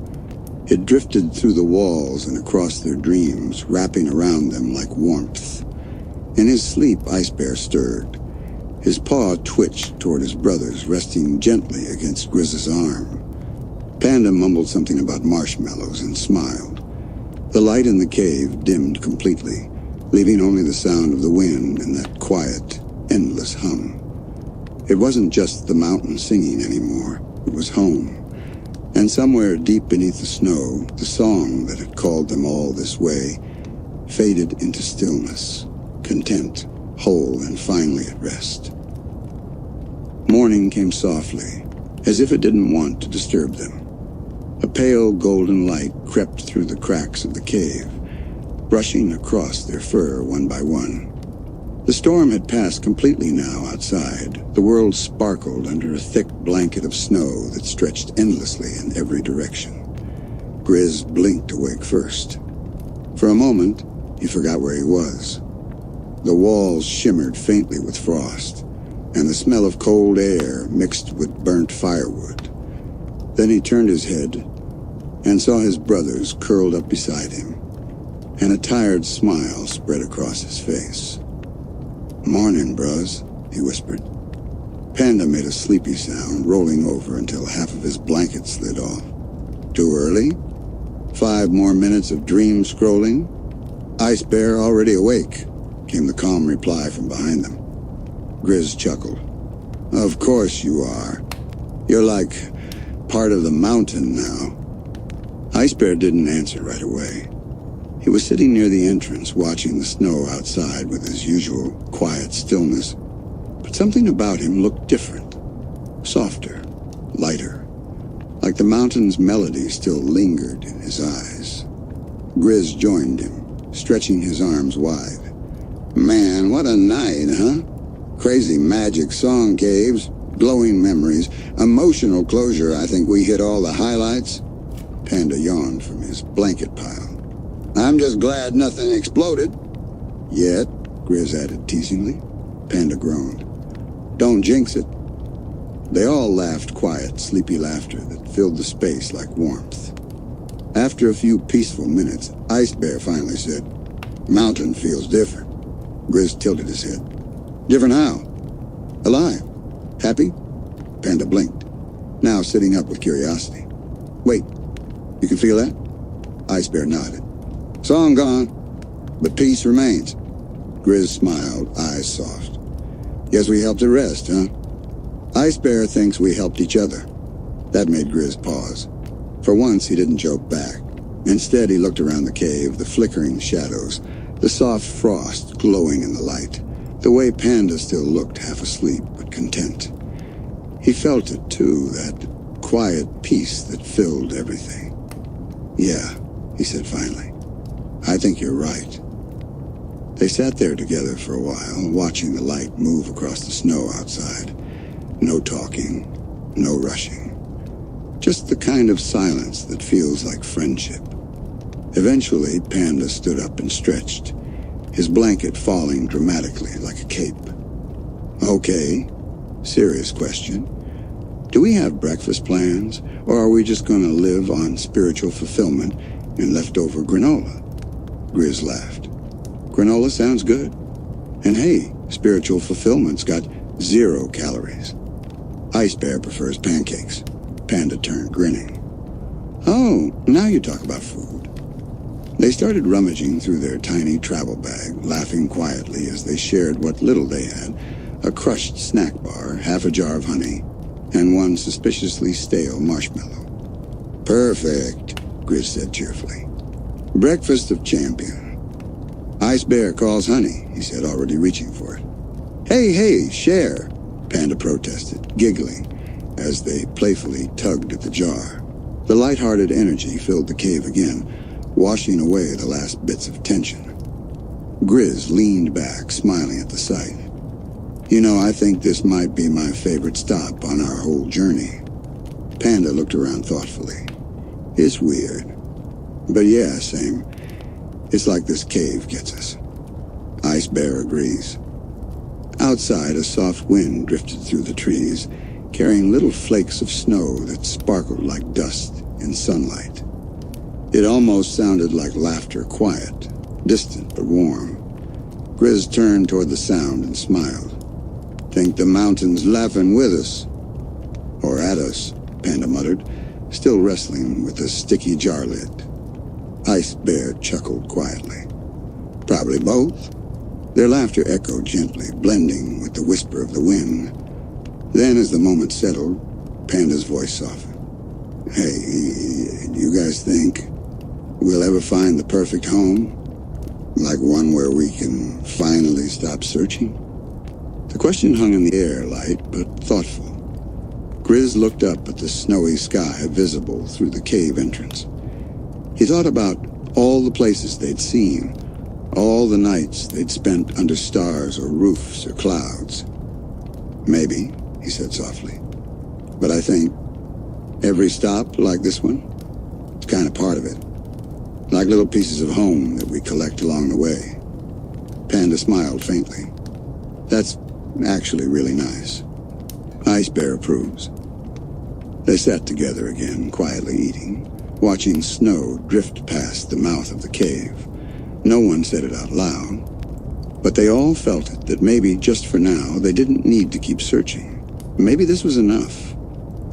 It drifted through the walls and across their dreams, wrapping around them like warmth. In his sleep, Ice Bear stirred. His paw twitched toward his brothers, resting gently against Grizz's arm. Panda mumbled something about marshmallows and smiled. The light in the cave dimmed completely, leaving only the sound of the wind and that quiet, endless hum. It wasn't just the mountain singing anymore. It was home. And somewhere deep beneath the snow, the song that had called them all this way faded into stillness, content, whole and finally at rest. Morning came softly, as if it didn't want to disturb them. A pale golden light crept through the cracks of the cave, brushing across their fur one by one. The storm had passed completely now outside. The world sparkled under a thick blanket of snow that stretched endlessly in every direction. Grizz blinked awake first. For a moment, he forgot where he was. The walls shimmered faintly with frost, and the smell of cold air mixed with burnt firewood. Then he turned his head and saw his brothers curled up beside him, and a tired smile spread across his face. "Morning, bruz," he whispered. Panda made a sleepy sound, rolling over until half of his blanket slid off. "Too early? 5 more minutes of dream scrolling?" "Ice Bear already awake," came the calm reply from behind them. Grizz chuckled. "Of course you are. You're like part of the mountain now." Ice Bear didn't answer right away. He was sitting near the entrance, watching the snow outside with his usual quiet stillness. But something about him looked different. Softer, lighter, like the mountain's melody still lingered in his eyes. Grizz joined him, stretching his arms wide. "Man, what a night, huh? Crazy magic song caves, glowing memories, emotional closure. I think we hit all the highlights." Panda yawned from his blanket pile. "I'm just glad nothing exploded." "Yet," Grizz added teasingly. Panda groaned. "Don't jinx it." They all laughed quiet, sleepy laughter that filled the space like warmth. After a few peaceful minutes, Ice Bear finally said, "Mountain feels different." Grizz tilted his head. "Different how?" "Alive. Happy?" Panda blinked, now sitting up with curiosity. "Wait, you can feel that?" Ice Bear nodded. "Song gone, but peace remains." Grizz smiled, eyes soft. "Guess we helped it rest, huh?" Ice Bear thinks we helped each other. That made Grizz pause. For once, he didn't joke back. Instead, he looked around the cave, the flickering shadows, the soft frost glowing in the light, the way Panda still looked half asleep but content. He felt it, too, that quiet peace that filled everything. "Yeah," he said finally. "I think you're right." They sat there together for a while, watching the light move across the snow outside. No talking, no rushing. Just the kind of silence that feels like friendship. Eventually, Panda stood up and stretched, his blanket falling dramatically like a cape. "Okay, serious question. Do we have breakfast plans, or are we just going to live on spiritual fulfillment and leftover granola?" Grizz laughed. "Granola sounds good. And hey, spiritual fulfillment's got 0 calories. Ice Bear prefers pancakes." Panda turned, grinning. "Oh, now you talk about food." They started rummaging through their tiny travel bag, laughing quietly as they shared what little they had, a crushed snack bar, half a jar of honey, and one suspiciously stale marshmallow. "Perfect," Grizz said cheerfully. "Breakfast of champion." "Ice Bear calls honey," he said, already reaching for it. Hey, share," Panda protested, giggling, as they playfully tugged at the jar. The light-hearted energy filled the cave again, washing away the last bits of tension. Grizz leaned back, smiling at the sight. You know, I think this might be my favorite stop on our whole journey. Panda looked around thoughtfully. It's weird. But yeah, same. It's like this cave gets us. Ice Bear agrees. Outside, a soft wind drifted through the trees, carrying little flakes of snow that sparkled like dust in sunlight. It almost sounded like laughter, quiet, distant but warm. Grizz turned toward the sound and smiled. Think the mountain's laughing with us. Or at us, Panda muttered, still wrestling with the sticky jar lid. Ice Bear chuckled quietly. Probably both. Their laughter echoed gently, blending with the whisper of the wind. Then, as the moment settled, Panda's voice softened. Hey, you guys think we'll ever find the perfect home? Like one where we can finally stop searching? The question hung in the air, light but thoughtful. Grizz looked up at the snowy sky visible through the cave entrance. He thought about all the places they'd seen, all the nights they'd spent under stars or roofs or clouds. Maybe, he said softly. But I think every stop like this one, it's kind of part of it. Like little pieces of home that we collect along the way. Panda smiled faintly. That's actually really nice. Ice Bear approves. They sat together again, quietly eating, watching snow drift past the mouth of the cave. No one said it out loud, but they all felt it, that maybe, just for now, they didn't need to keep searching. Maybe this was enough.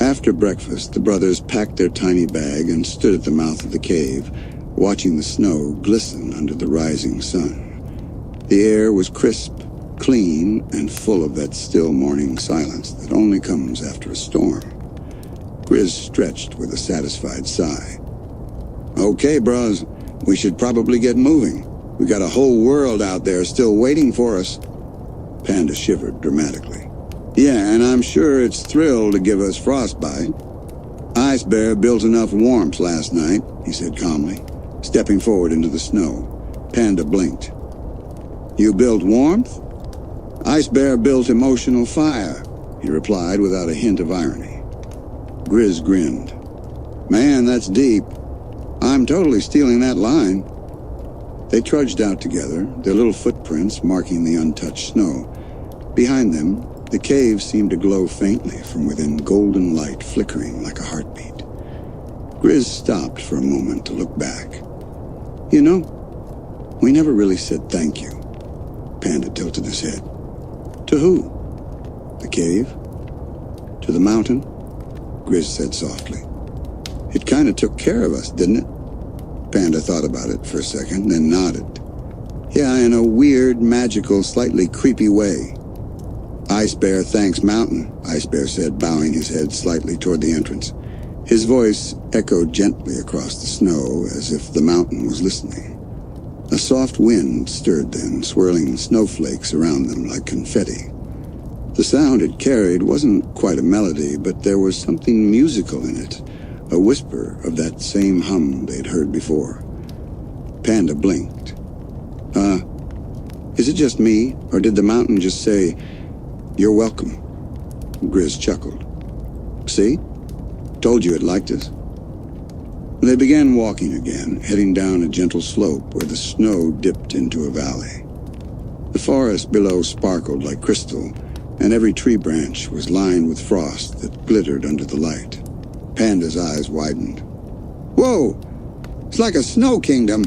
After breakfast, the brothers packed their tiny bag and stood at the mouth of the cave, watching the snow glisten under the rising sun. The air was crisp, clean, and full of that still morning silence that only comes after a storm. Grizz stretched with a satisfied sigh. Okay, bros, we should probably get moving. We got a whole world out there still waiting for us. Panda shivered dramatically. Yeah, and I'm sure it's thrilled to give us frostbite. Ice Bear built enough warmth last night, he said calmly, stepping forward into the snow. Panda blinked. You built warmth? Ice Bear built emotional fire, he replied without a hint of irony. Grizz grinned. Man, that's deep. I'm totally stealing that line. They trudged out together, their little footprints marking the untouched snow. Behind them, the cave seemed to glow faintly from within, golden light flickering like a heartbeat. Grizz stopped for a moment to look back. You know, we never really said thank you. Panda tilted his head. To who? The cave? To the mountain? Grizz said softly. It kind of took care of us, didn't it? Panda thought about it for a second, then nodded. Yeah, in a weird, magical, slightly creepy way. Ice Bear thanks Mountain, Ice Bear said, bowing his head slightly toward the entrance. His voice echoed gently across the snow as if the mountain was listening. A soft wind stirred them, swirling snowflakes around them like confetti. The sound it carried wasn't quite a melody, but there was something musical in it, a whisper of that same hum they'd heard before. Panda blinked. Is it just me, or did the mountain just say, "You're welcome"? Grizz chuckled. See? Told you it liked us. They began walking again, heading down a gentle slope where the snow dipped into a valley. The forest below sparkled like crystal, and every tree branch was lined with frost that glittered under the light. Panda's eyes widened. Whoa! It's like a snow kingdom.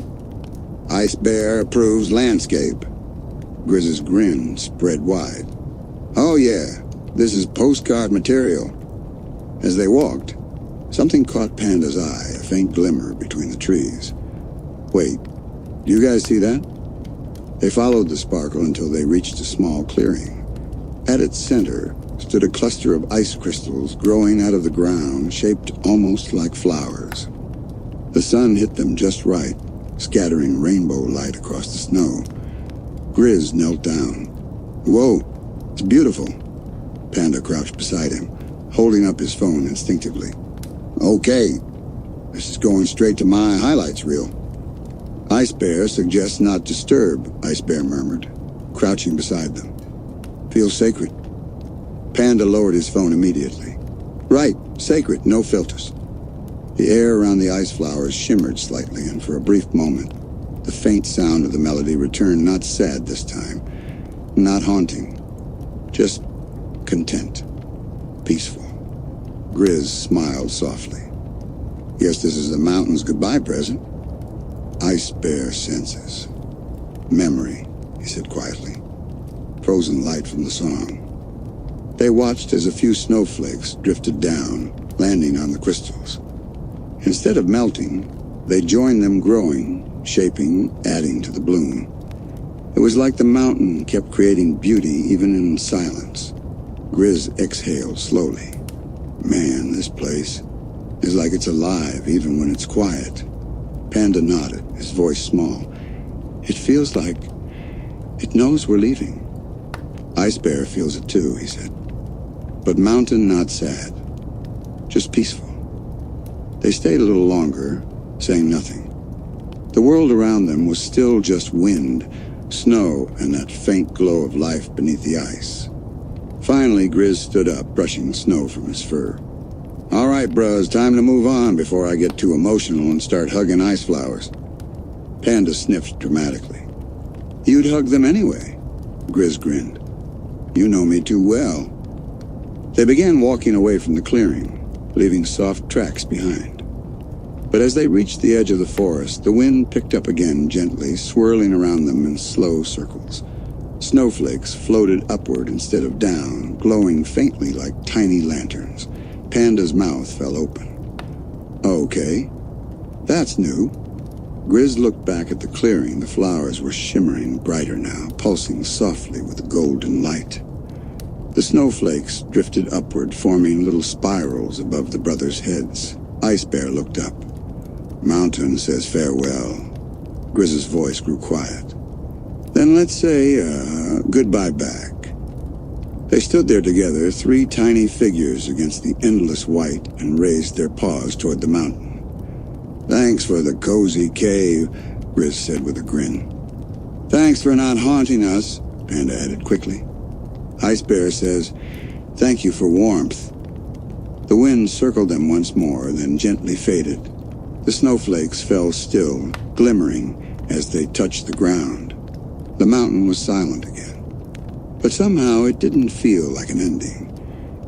Ice Bear approves landscape. Grizz's grin spread wide. Oh yeah, this is postcard material. As they walked, something caught Panda's eye, a faint glimmer between the trees. Wait, do you guys see that? They followed the sparkle until they reached a small clearing. At its center stood a cluster of ice crystals growing out of the ground, shaped almost like flowers. The sun hit them just right, scattering rainbow light across the snow. Grizz knelt down. Whoa, it's beautiful. Panda crouched beside him, holding up his phone instinctively. Okay, This is going straight to my highlights reel. Ice Bear suggests not disturb, Ice Bear murmured, crouching beside them. Feels sacred. Panda lowered his phone immediately. Right, sacred, no filters. The air around the ice flowers shimmered slightly, and for a brief moment, the faint sound of the melody returned, not sad this time, not haunting, just content, peaceful. Grizz smiled softly. Guess this is the mountain's goodbye present. Ice Bear senses. Memory, he said quietly. Frozen light from the song. They watched as a few snowflakes drifted down, landing on the crystals. Instead of melting, they joined them, growing, shaping, adding to the bloom. It was like the mountain kept creating beauty even in silence. Grizz exhaled slowly. Man, this place is like it's alive even when it's quiet. Panda nodded, his voice small. It feels like it knows we're leaving. Ice Bear feels it too, he said. But mountain not sad, just peaceful. They stayed a little longer, saying nothing. The world around them was still just wind, snow, and that faint glow of life beneath the ice. Finally, Grizz stood up, brushing snow from his fur. All right, bros, time to move on before I get too emotional and start hugging ice flowers. Panda sniffed dramatically. You'd hug them anyway, Grizz grinned. You know me too well. They began walking away from the clearing, leaving soft tracks behind. But as they reached the edge of the forest, the wind picked up again gently, swirling around them in slow circles. Snowflakes floated upward instead of down, glowing faintly like tiny lanterns. Panda's mouth fell open. Okay, that's new. Grizz looked back at the clearing. The flowers were shimmering brighter now, pulsing softly with a golden light. The snowflakes drifted upward, forming little spirals above the brothers' heads. Ice Bear looked up. Mountain says farewell. Grizz's voice grew quiet. Then let's say, goodbye back. They stood there together, three tiny figures against the endless white, and raised their paws toward the mountain. Thanks for the cozy cave, Grizz said with a grin. Thanks for not haunting us, Panda added quickly. Ice Bear says, thank you for warmth. The wind circled them once more, then gently faded. The snowflakes fell still, glimmering as they touched the ground. The mountain was silent again. But somehow it didn't feel like an ending.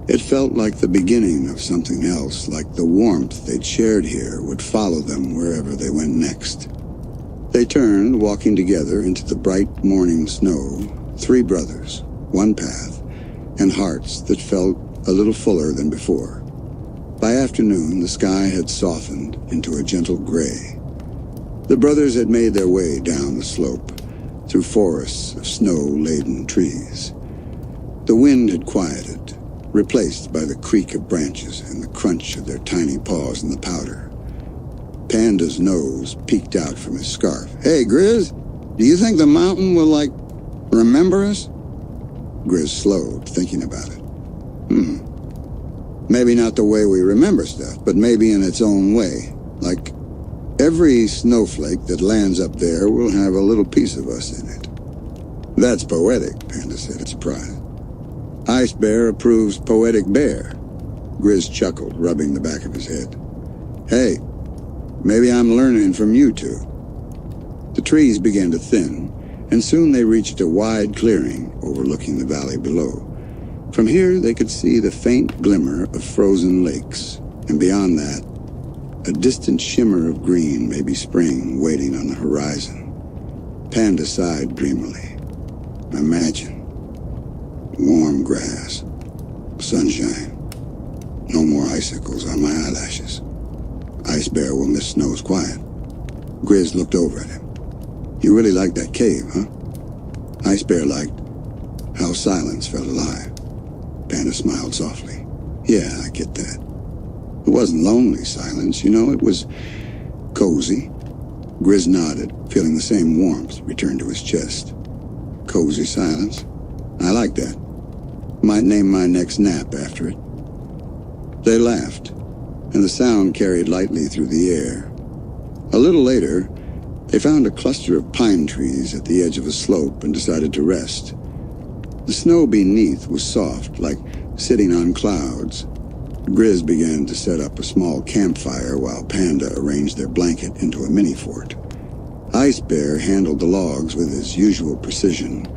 It felt like the beginning of something else, like the warmth they'd shared here would follow them wherever they went next. They turned, walking together into the bright morning snow, three brothers, one path, and hearts that felt a little fuller than before. By afternoon, the sky had softened into a gentle gray. The brothers had made their way down the slope, through forests of snow-laden trees. The wind had quieted, replaced by the creak of branches and the crunch of their tiny paws in the powder. Panda's nose peeked out from his scarf. Hey, Grizz, do you think the mountain will, remember us? Grizz slowed, thinking about it. Maybe not the way we remember stuff, but maybe in its own way. Like, every snowflake that lands up there will have a little piece of us in it. That's poetic, Panda said in surprise. Ice Bear approves poetic bear. Grizz chuckled, rubbing the back of his head. Hey, maybe I'm learning from you two. The trees began to thin, and soon they reached a wide clearing overlooking the valley below. From here they could see the faint glimmer of frozen lakes, and beyond that, a distant shimmer of green, maybe spring, waiting on the horizon. Panda sighed dreamily. Imagine. Warm grass. Sunshine. No more icicles on my eyelashes. Ice Bear will miss Snow's quiet. Grizz looked over at him. You really liked that cave, huh? Ice Bear liked how silence felt alive. Panda smiled softly. Yeah, I get that. It wasn't lonely silence, it was cozy. Grizz nodded, feeling the same warmth return to his chest. Cozy silence. I like that. Might name my next nap after it. They laughed. and the sound carried lightly through the air. A little later, they found a cluster of pine trees at the edge of a slope and decided to rest. The snow beneath was soft, like sitting on clouds. Grizz began to set up a small campfire while Panda arranged their blanket into a mini-fort. Ice Bear handled the logs with his usual precision,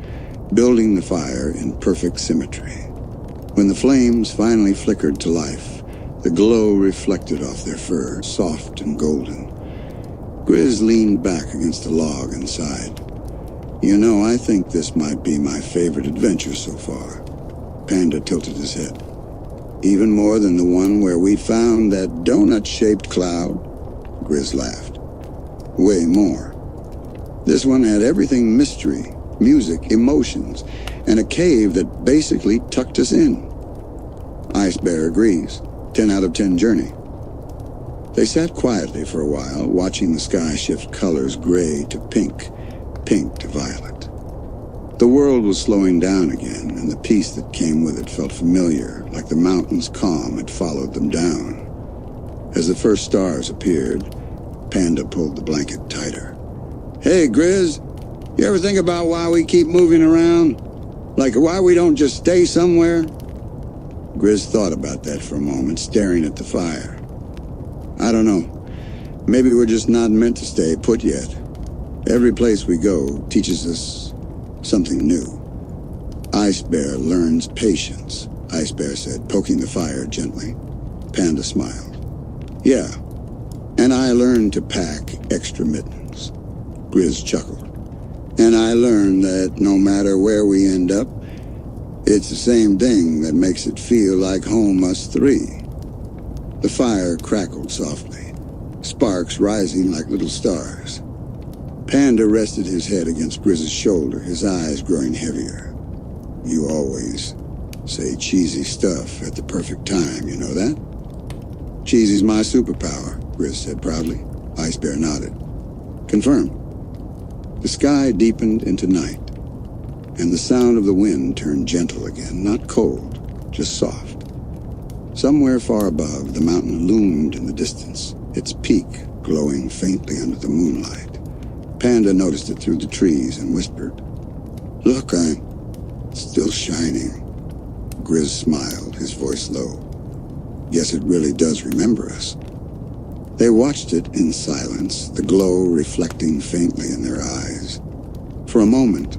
building the fire in perfect symmetry. When the flames finally flickered to life, the glow reflected off their fur, soft and golden. Grizz leaned back against a log and sighed. "You know, I think this might be my favorite adventure so far." Panda tilted his head. "Even more than the one where we found that donut-shaped cloud?" Grizz laughed. "Way more. This one had everything mystery, music, emotions, and a cave that basically tucked us in." Ice Bear agrees. 10 out of 10 journey. They sat quietly for a while, watching the sky shift colors gray to pink, pink to violet. The world was slowing down again, and the peace that came with it felt familiar, like the mountain's calm had followed them down. As the first stars appeared, Panda pulled the blanket tighter. "Hey, Grizz, you ever think about why we keep moving around? Like why we don't just stay somewhere?" Grizz thought about that for a moment, staring at the fire. "I don't know. Maybe we're just not meant to stay put yet. Every place we go teaches us something new." "Ice Bear learns patience," Ice Bear said, poking the fire gently. Panda smiled. "Yeah, and I learned to pack extra mittens." Grizz chuckled. "And I learned that no matter where we end up, it's the same thing that makes it feel like home us three." The fire crackled softly, sparks rising like little stars. Panda rested his head against Grizz's shoulder, his eyes growing heavier. "You always say cheesy stuff at the perfect time, you know that?" "Cheesy's my superpower," Grizz said proudly. Ice Bear nodded. "Confirmed." The sky deepened into night, and the sound of the wind turned gentle again, not cold, just soft. Somewhere far above, the mountain loomed in the distance, its peak glowing faintly under the moonlight. Panda noticed it through the trees and whispered, "Look, I'm still shining." Grizz smiled, his voice low. "Guess it really does remember us." They watched it in silence, the glow reflecting faintly in their eyes. For a moment,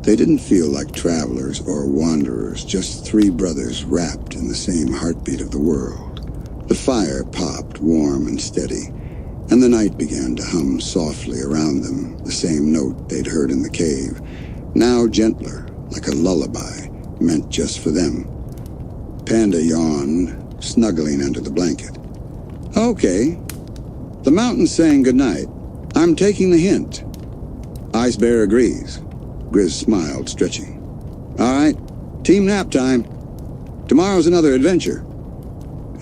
they didn't feel like travelers or wanderers, just three brothers wrapped in the same heartbeat of the world. The fire popped warm and steady, and the night began to hum softly around them, the same note they'd heard in the cave, now gentler, like a lullaby, meant just for them. Panda yawned, snuggling under the blanket. "Okay, the mountain's saying goodnight. I'm taking the hint." Ice Bear agrees. Grizz smiled, stretching. "All right, team nap time. Tomorrow's another adventure."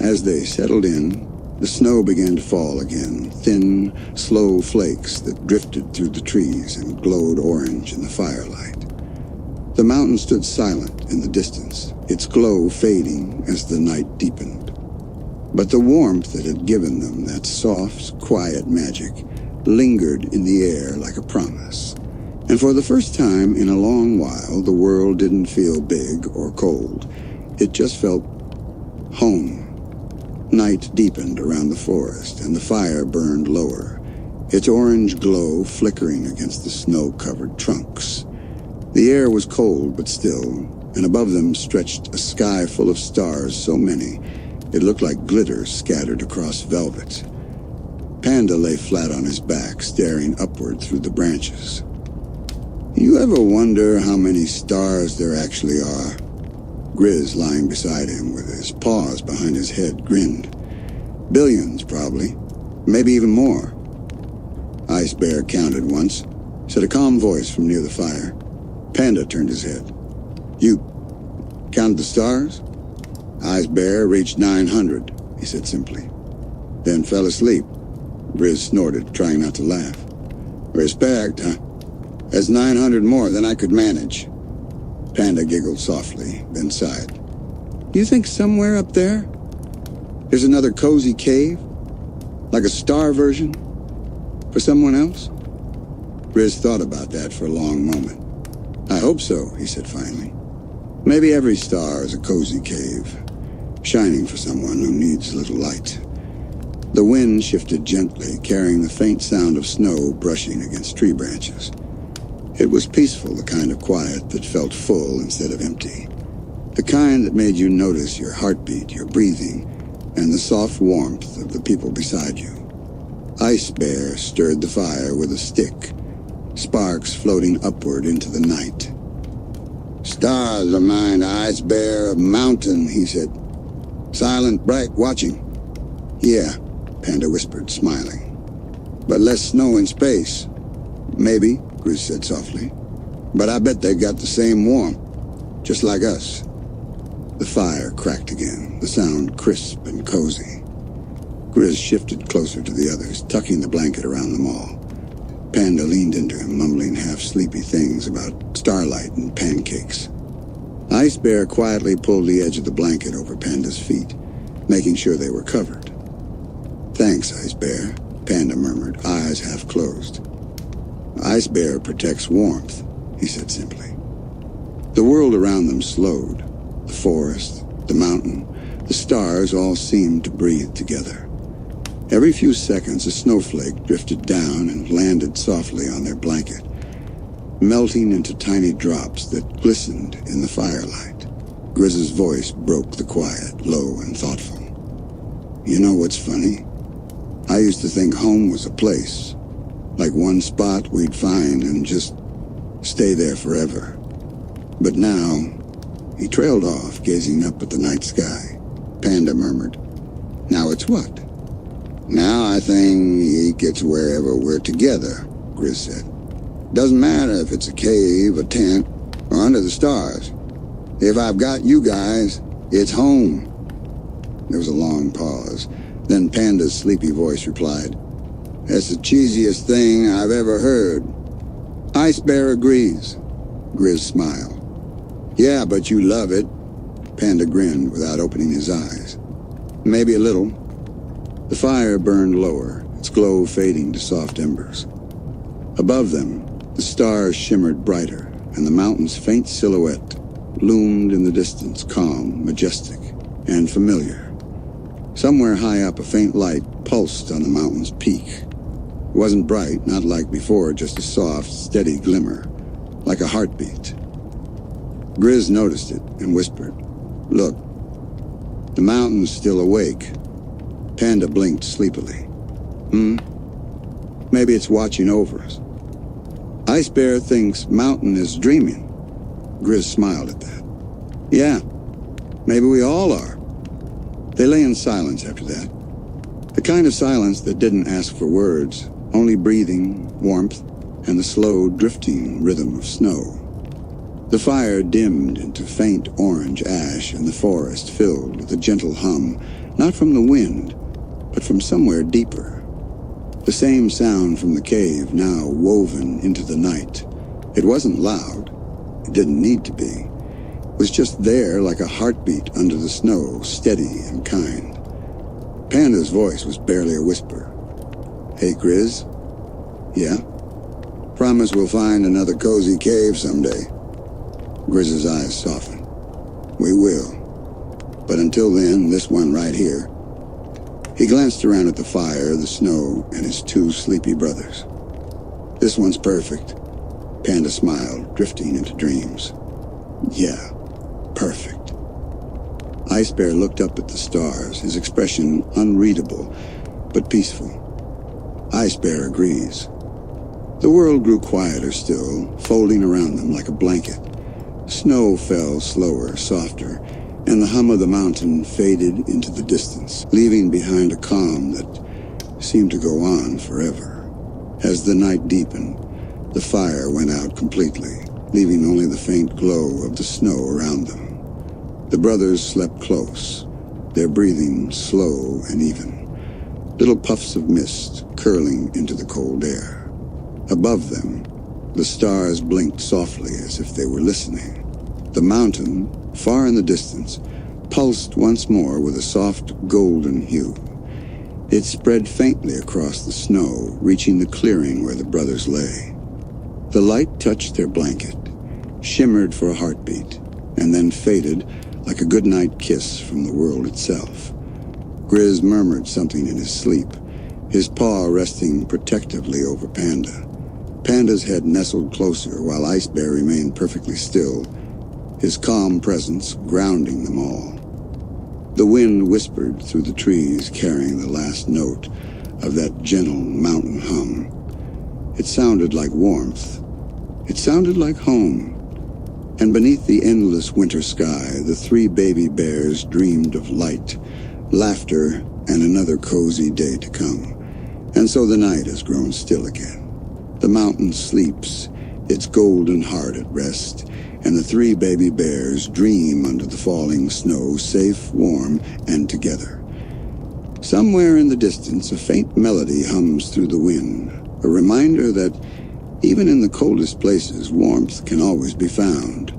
As they settled in, the snow began to fall again, thin, slow flakes that drifted through the trees and glowed orange in the firelight. The mountain stood silent in the distance, its glow fading as the night deepened. But the warmth it had given them, that soft, quiet magic, lingered in the air like a promise. And for the first time in a long while, the world didn't feel big or cold. It just felt home. Night deepened around the forest, and the fire burned lower, its orange glow flickering against the snow-covered trunks. The air was cold but still, and above them stretched a sky full of stars, so many it looked like glitter scattered across velvet. Panda lay flat on his back, staring upward through the branches. "You ever wonder how many stars there actually are?" Grizz, lying beside him with his paws behind his head, grinned. "Billions, probably. Maybe even more." Ice Bear counted once, said a calm voice from near the fire. Panda turned his head. "You counted the stars?" Ice Bear reached 900, he said simply. Then fell asleep. Grizz snorted, trying not to laugh. "Respect, huh? That's 900 more than I could manage." Panda giggled softly, then sighed. "You think somewhere up there?" Here's another cozy cave? Like a star version? For someone else? Grizz thought about that for a long moment. I hope so, he said finally. Maybe every star is a cozy cave, shining for someone who needs a little light. The wind shifted gently, carrying the faint sound of snow brushing against tree branches. It was peaceful, the kind of quiet that felt full instead of empty. The kind that made you notice your heartbeat, your breathing, and the soft warmth of the people beside you. Ice Bear stirred the fire with a stick, sparks floating upward into the night. Stars remind Ice Bear of mountain, he said. Silent, bright, watching. Yeah, Panda whispered, smiling. But less snow in space. Maybe, Grizz said softly. But I bet they got the same warmth, just like us. The fire cracked again, the sound crisp and cozy. Grizz shifted closer to the others, tucking the blanket around them all. Panda leaned into him, mumbling half-sleepy things about starlight and pancakes. Ice Bear quietly pulled the edge of the blanket over Panda's feet, making sure they were covered. Thanks, Ice Bear, Panda murmured, eyes half closed. Ice Bear protects warmth, he said simply. The world around them slowed. The forest, the mountain, the stars all seemed to breathe together. Every few seconds, a snowflake drifted down and landed softly on their blanket, melting into tiny drops that glistened in the firelight. Grizz's voice broke the quiet, low and thoughtful. You know what's funny? I used to think home was a place, like one spot we'd find and just stay there forever. But now, he trailed off, gazing up at the night sky. Panda murmured, Now it's what? Now I think he gets wherever we're together, Grizz said. Doesn't matter if it's a cave, a tent, or under the stars. If I've got you guys, it's home. There was a long pause. Then Panda's sleepy voice replied, That's the cheesiest thing I've ever heard. Ice Bear agrees. Grizz smiled. Yeah, but you love it. Panda grinned without opening his eyes. Maybe a little. The fire burned lower, its glow fading to soft embers. Above them, the stars shimmered brighter, and the mountain's faint silhouette loomed in the distance, calm, majestic, and familiar. Somewhere high up, a faint light pulsed on the mountain's peak. It wasn't bright, not like before, just a soft, steady glimmer, like a heartbeat. Grizz noticed it and whispered, Look, the mountain's still awake. Panda blinked sleepily. Maybe it's watching over us. Ice Bear thinks mountain is dreaming. Grizz smiled at that. Yeah, maybe we all are. They lay in silence after that. The kind of silence that didn't ask for words, only breathing, warmth, and the slow, drifting rhythm of snow. The fire dimmed into faint orange ash, and the forest filled with a gentle hum, not from the wind, but from somewhere deeper. The same sound from the cave, now woven into the night. It wasn't loud. It didn't need to be. It was just there like a heartbeat under the snow, steady and kind. Panda's voice was barely a whisper. Hey, Grizz? Yeah? Promise we'll find another cozy cave someday. Grizz's eyes softened. We will. But until then, this one right here. He glanced around at the fire, the snow, and his two sleepy brothers. This one's perfect. Panda smiled, drifting into dreams. Yeah, perfect. Ice Bear looked up at the stars, his expression unreadable, but peaceful. Ice Bear agrees. The world grew quieter still, folding around them like a blanket. Snow fell slower, softer, and the hum of the mountain faded into the distance, leaving behind a calm that seemed to go on forever. As the night deepened, the fire went out completely, leaving only the faint glow of the snow around them. The brothers slept close, their breathing slow and even, little puffs of mist curling into the cold air. Above them, the stars blinked softly as if they were listening. The mountain, far in the distance, pulsed once more with a soft golden hue. It spread faintly across the snow, reaching the clearing where the brothers lay. The light touched their blanket, shimmered for a heartbeat, and then faded like a goodnight kiss from the world itself. Grizz murmured something in his sleep, his paw resting protectively over Panda. Panda's head nestled closer while Ice Bear remained perfectly still, his calm presence grounding them all. The wind whispered through the trees, carrying the last note of that gentle mountain hum. It sounded like warmth. It sounded like home. And beneath the endless winter sky, the three baby bears dreamed of light, laughter, and another cozy day to come. And so the night has grown still again. The mountain sleeps, its golden heart at rest, and the three baby bears dream under the falling snow, safe, warm, and together. Somewhere in the distance, a faint melody hums through the wind, a reminder that even in the coldest places, warmth can always be found.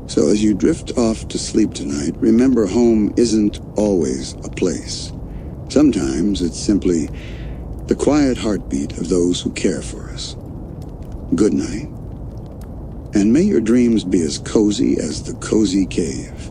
So as you drift off to sleep tonight, remember home isn't always a place. Sometimes it's simply the quiet heartbeat of those who care for us. Good night. And may your dreams be as cozy as the cozy cave.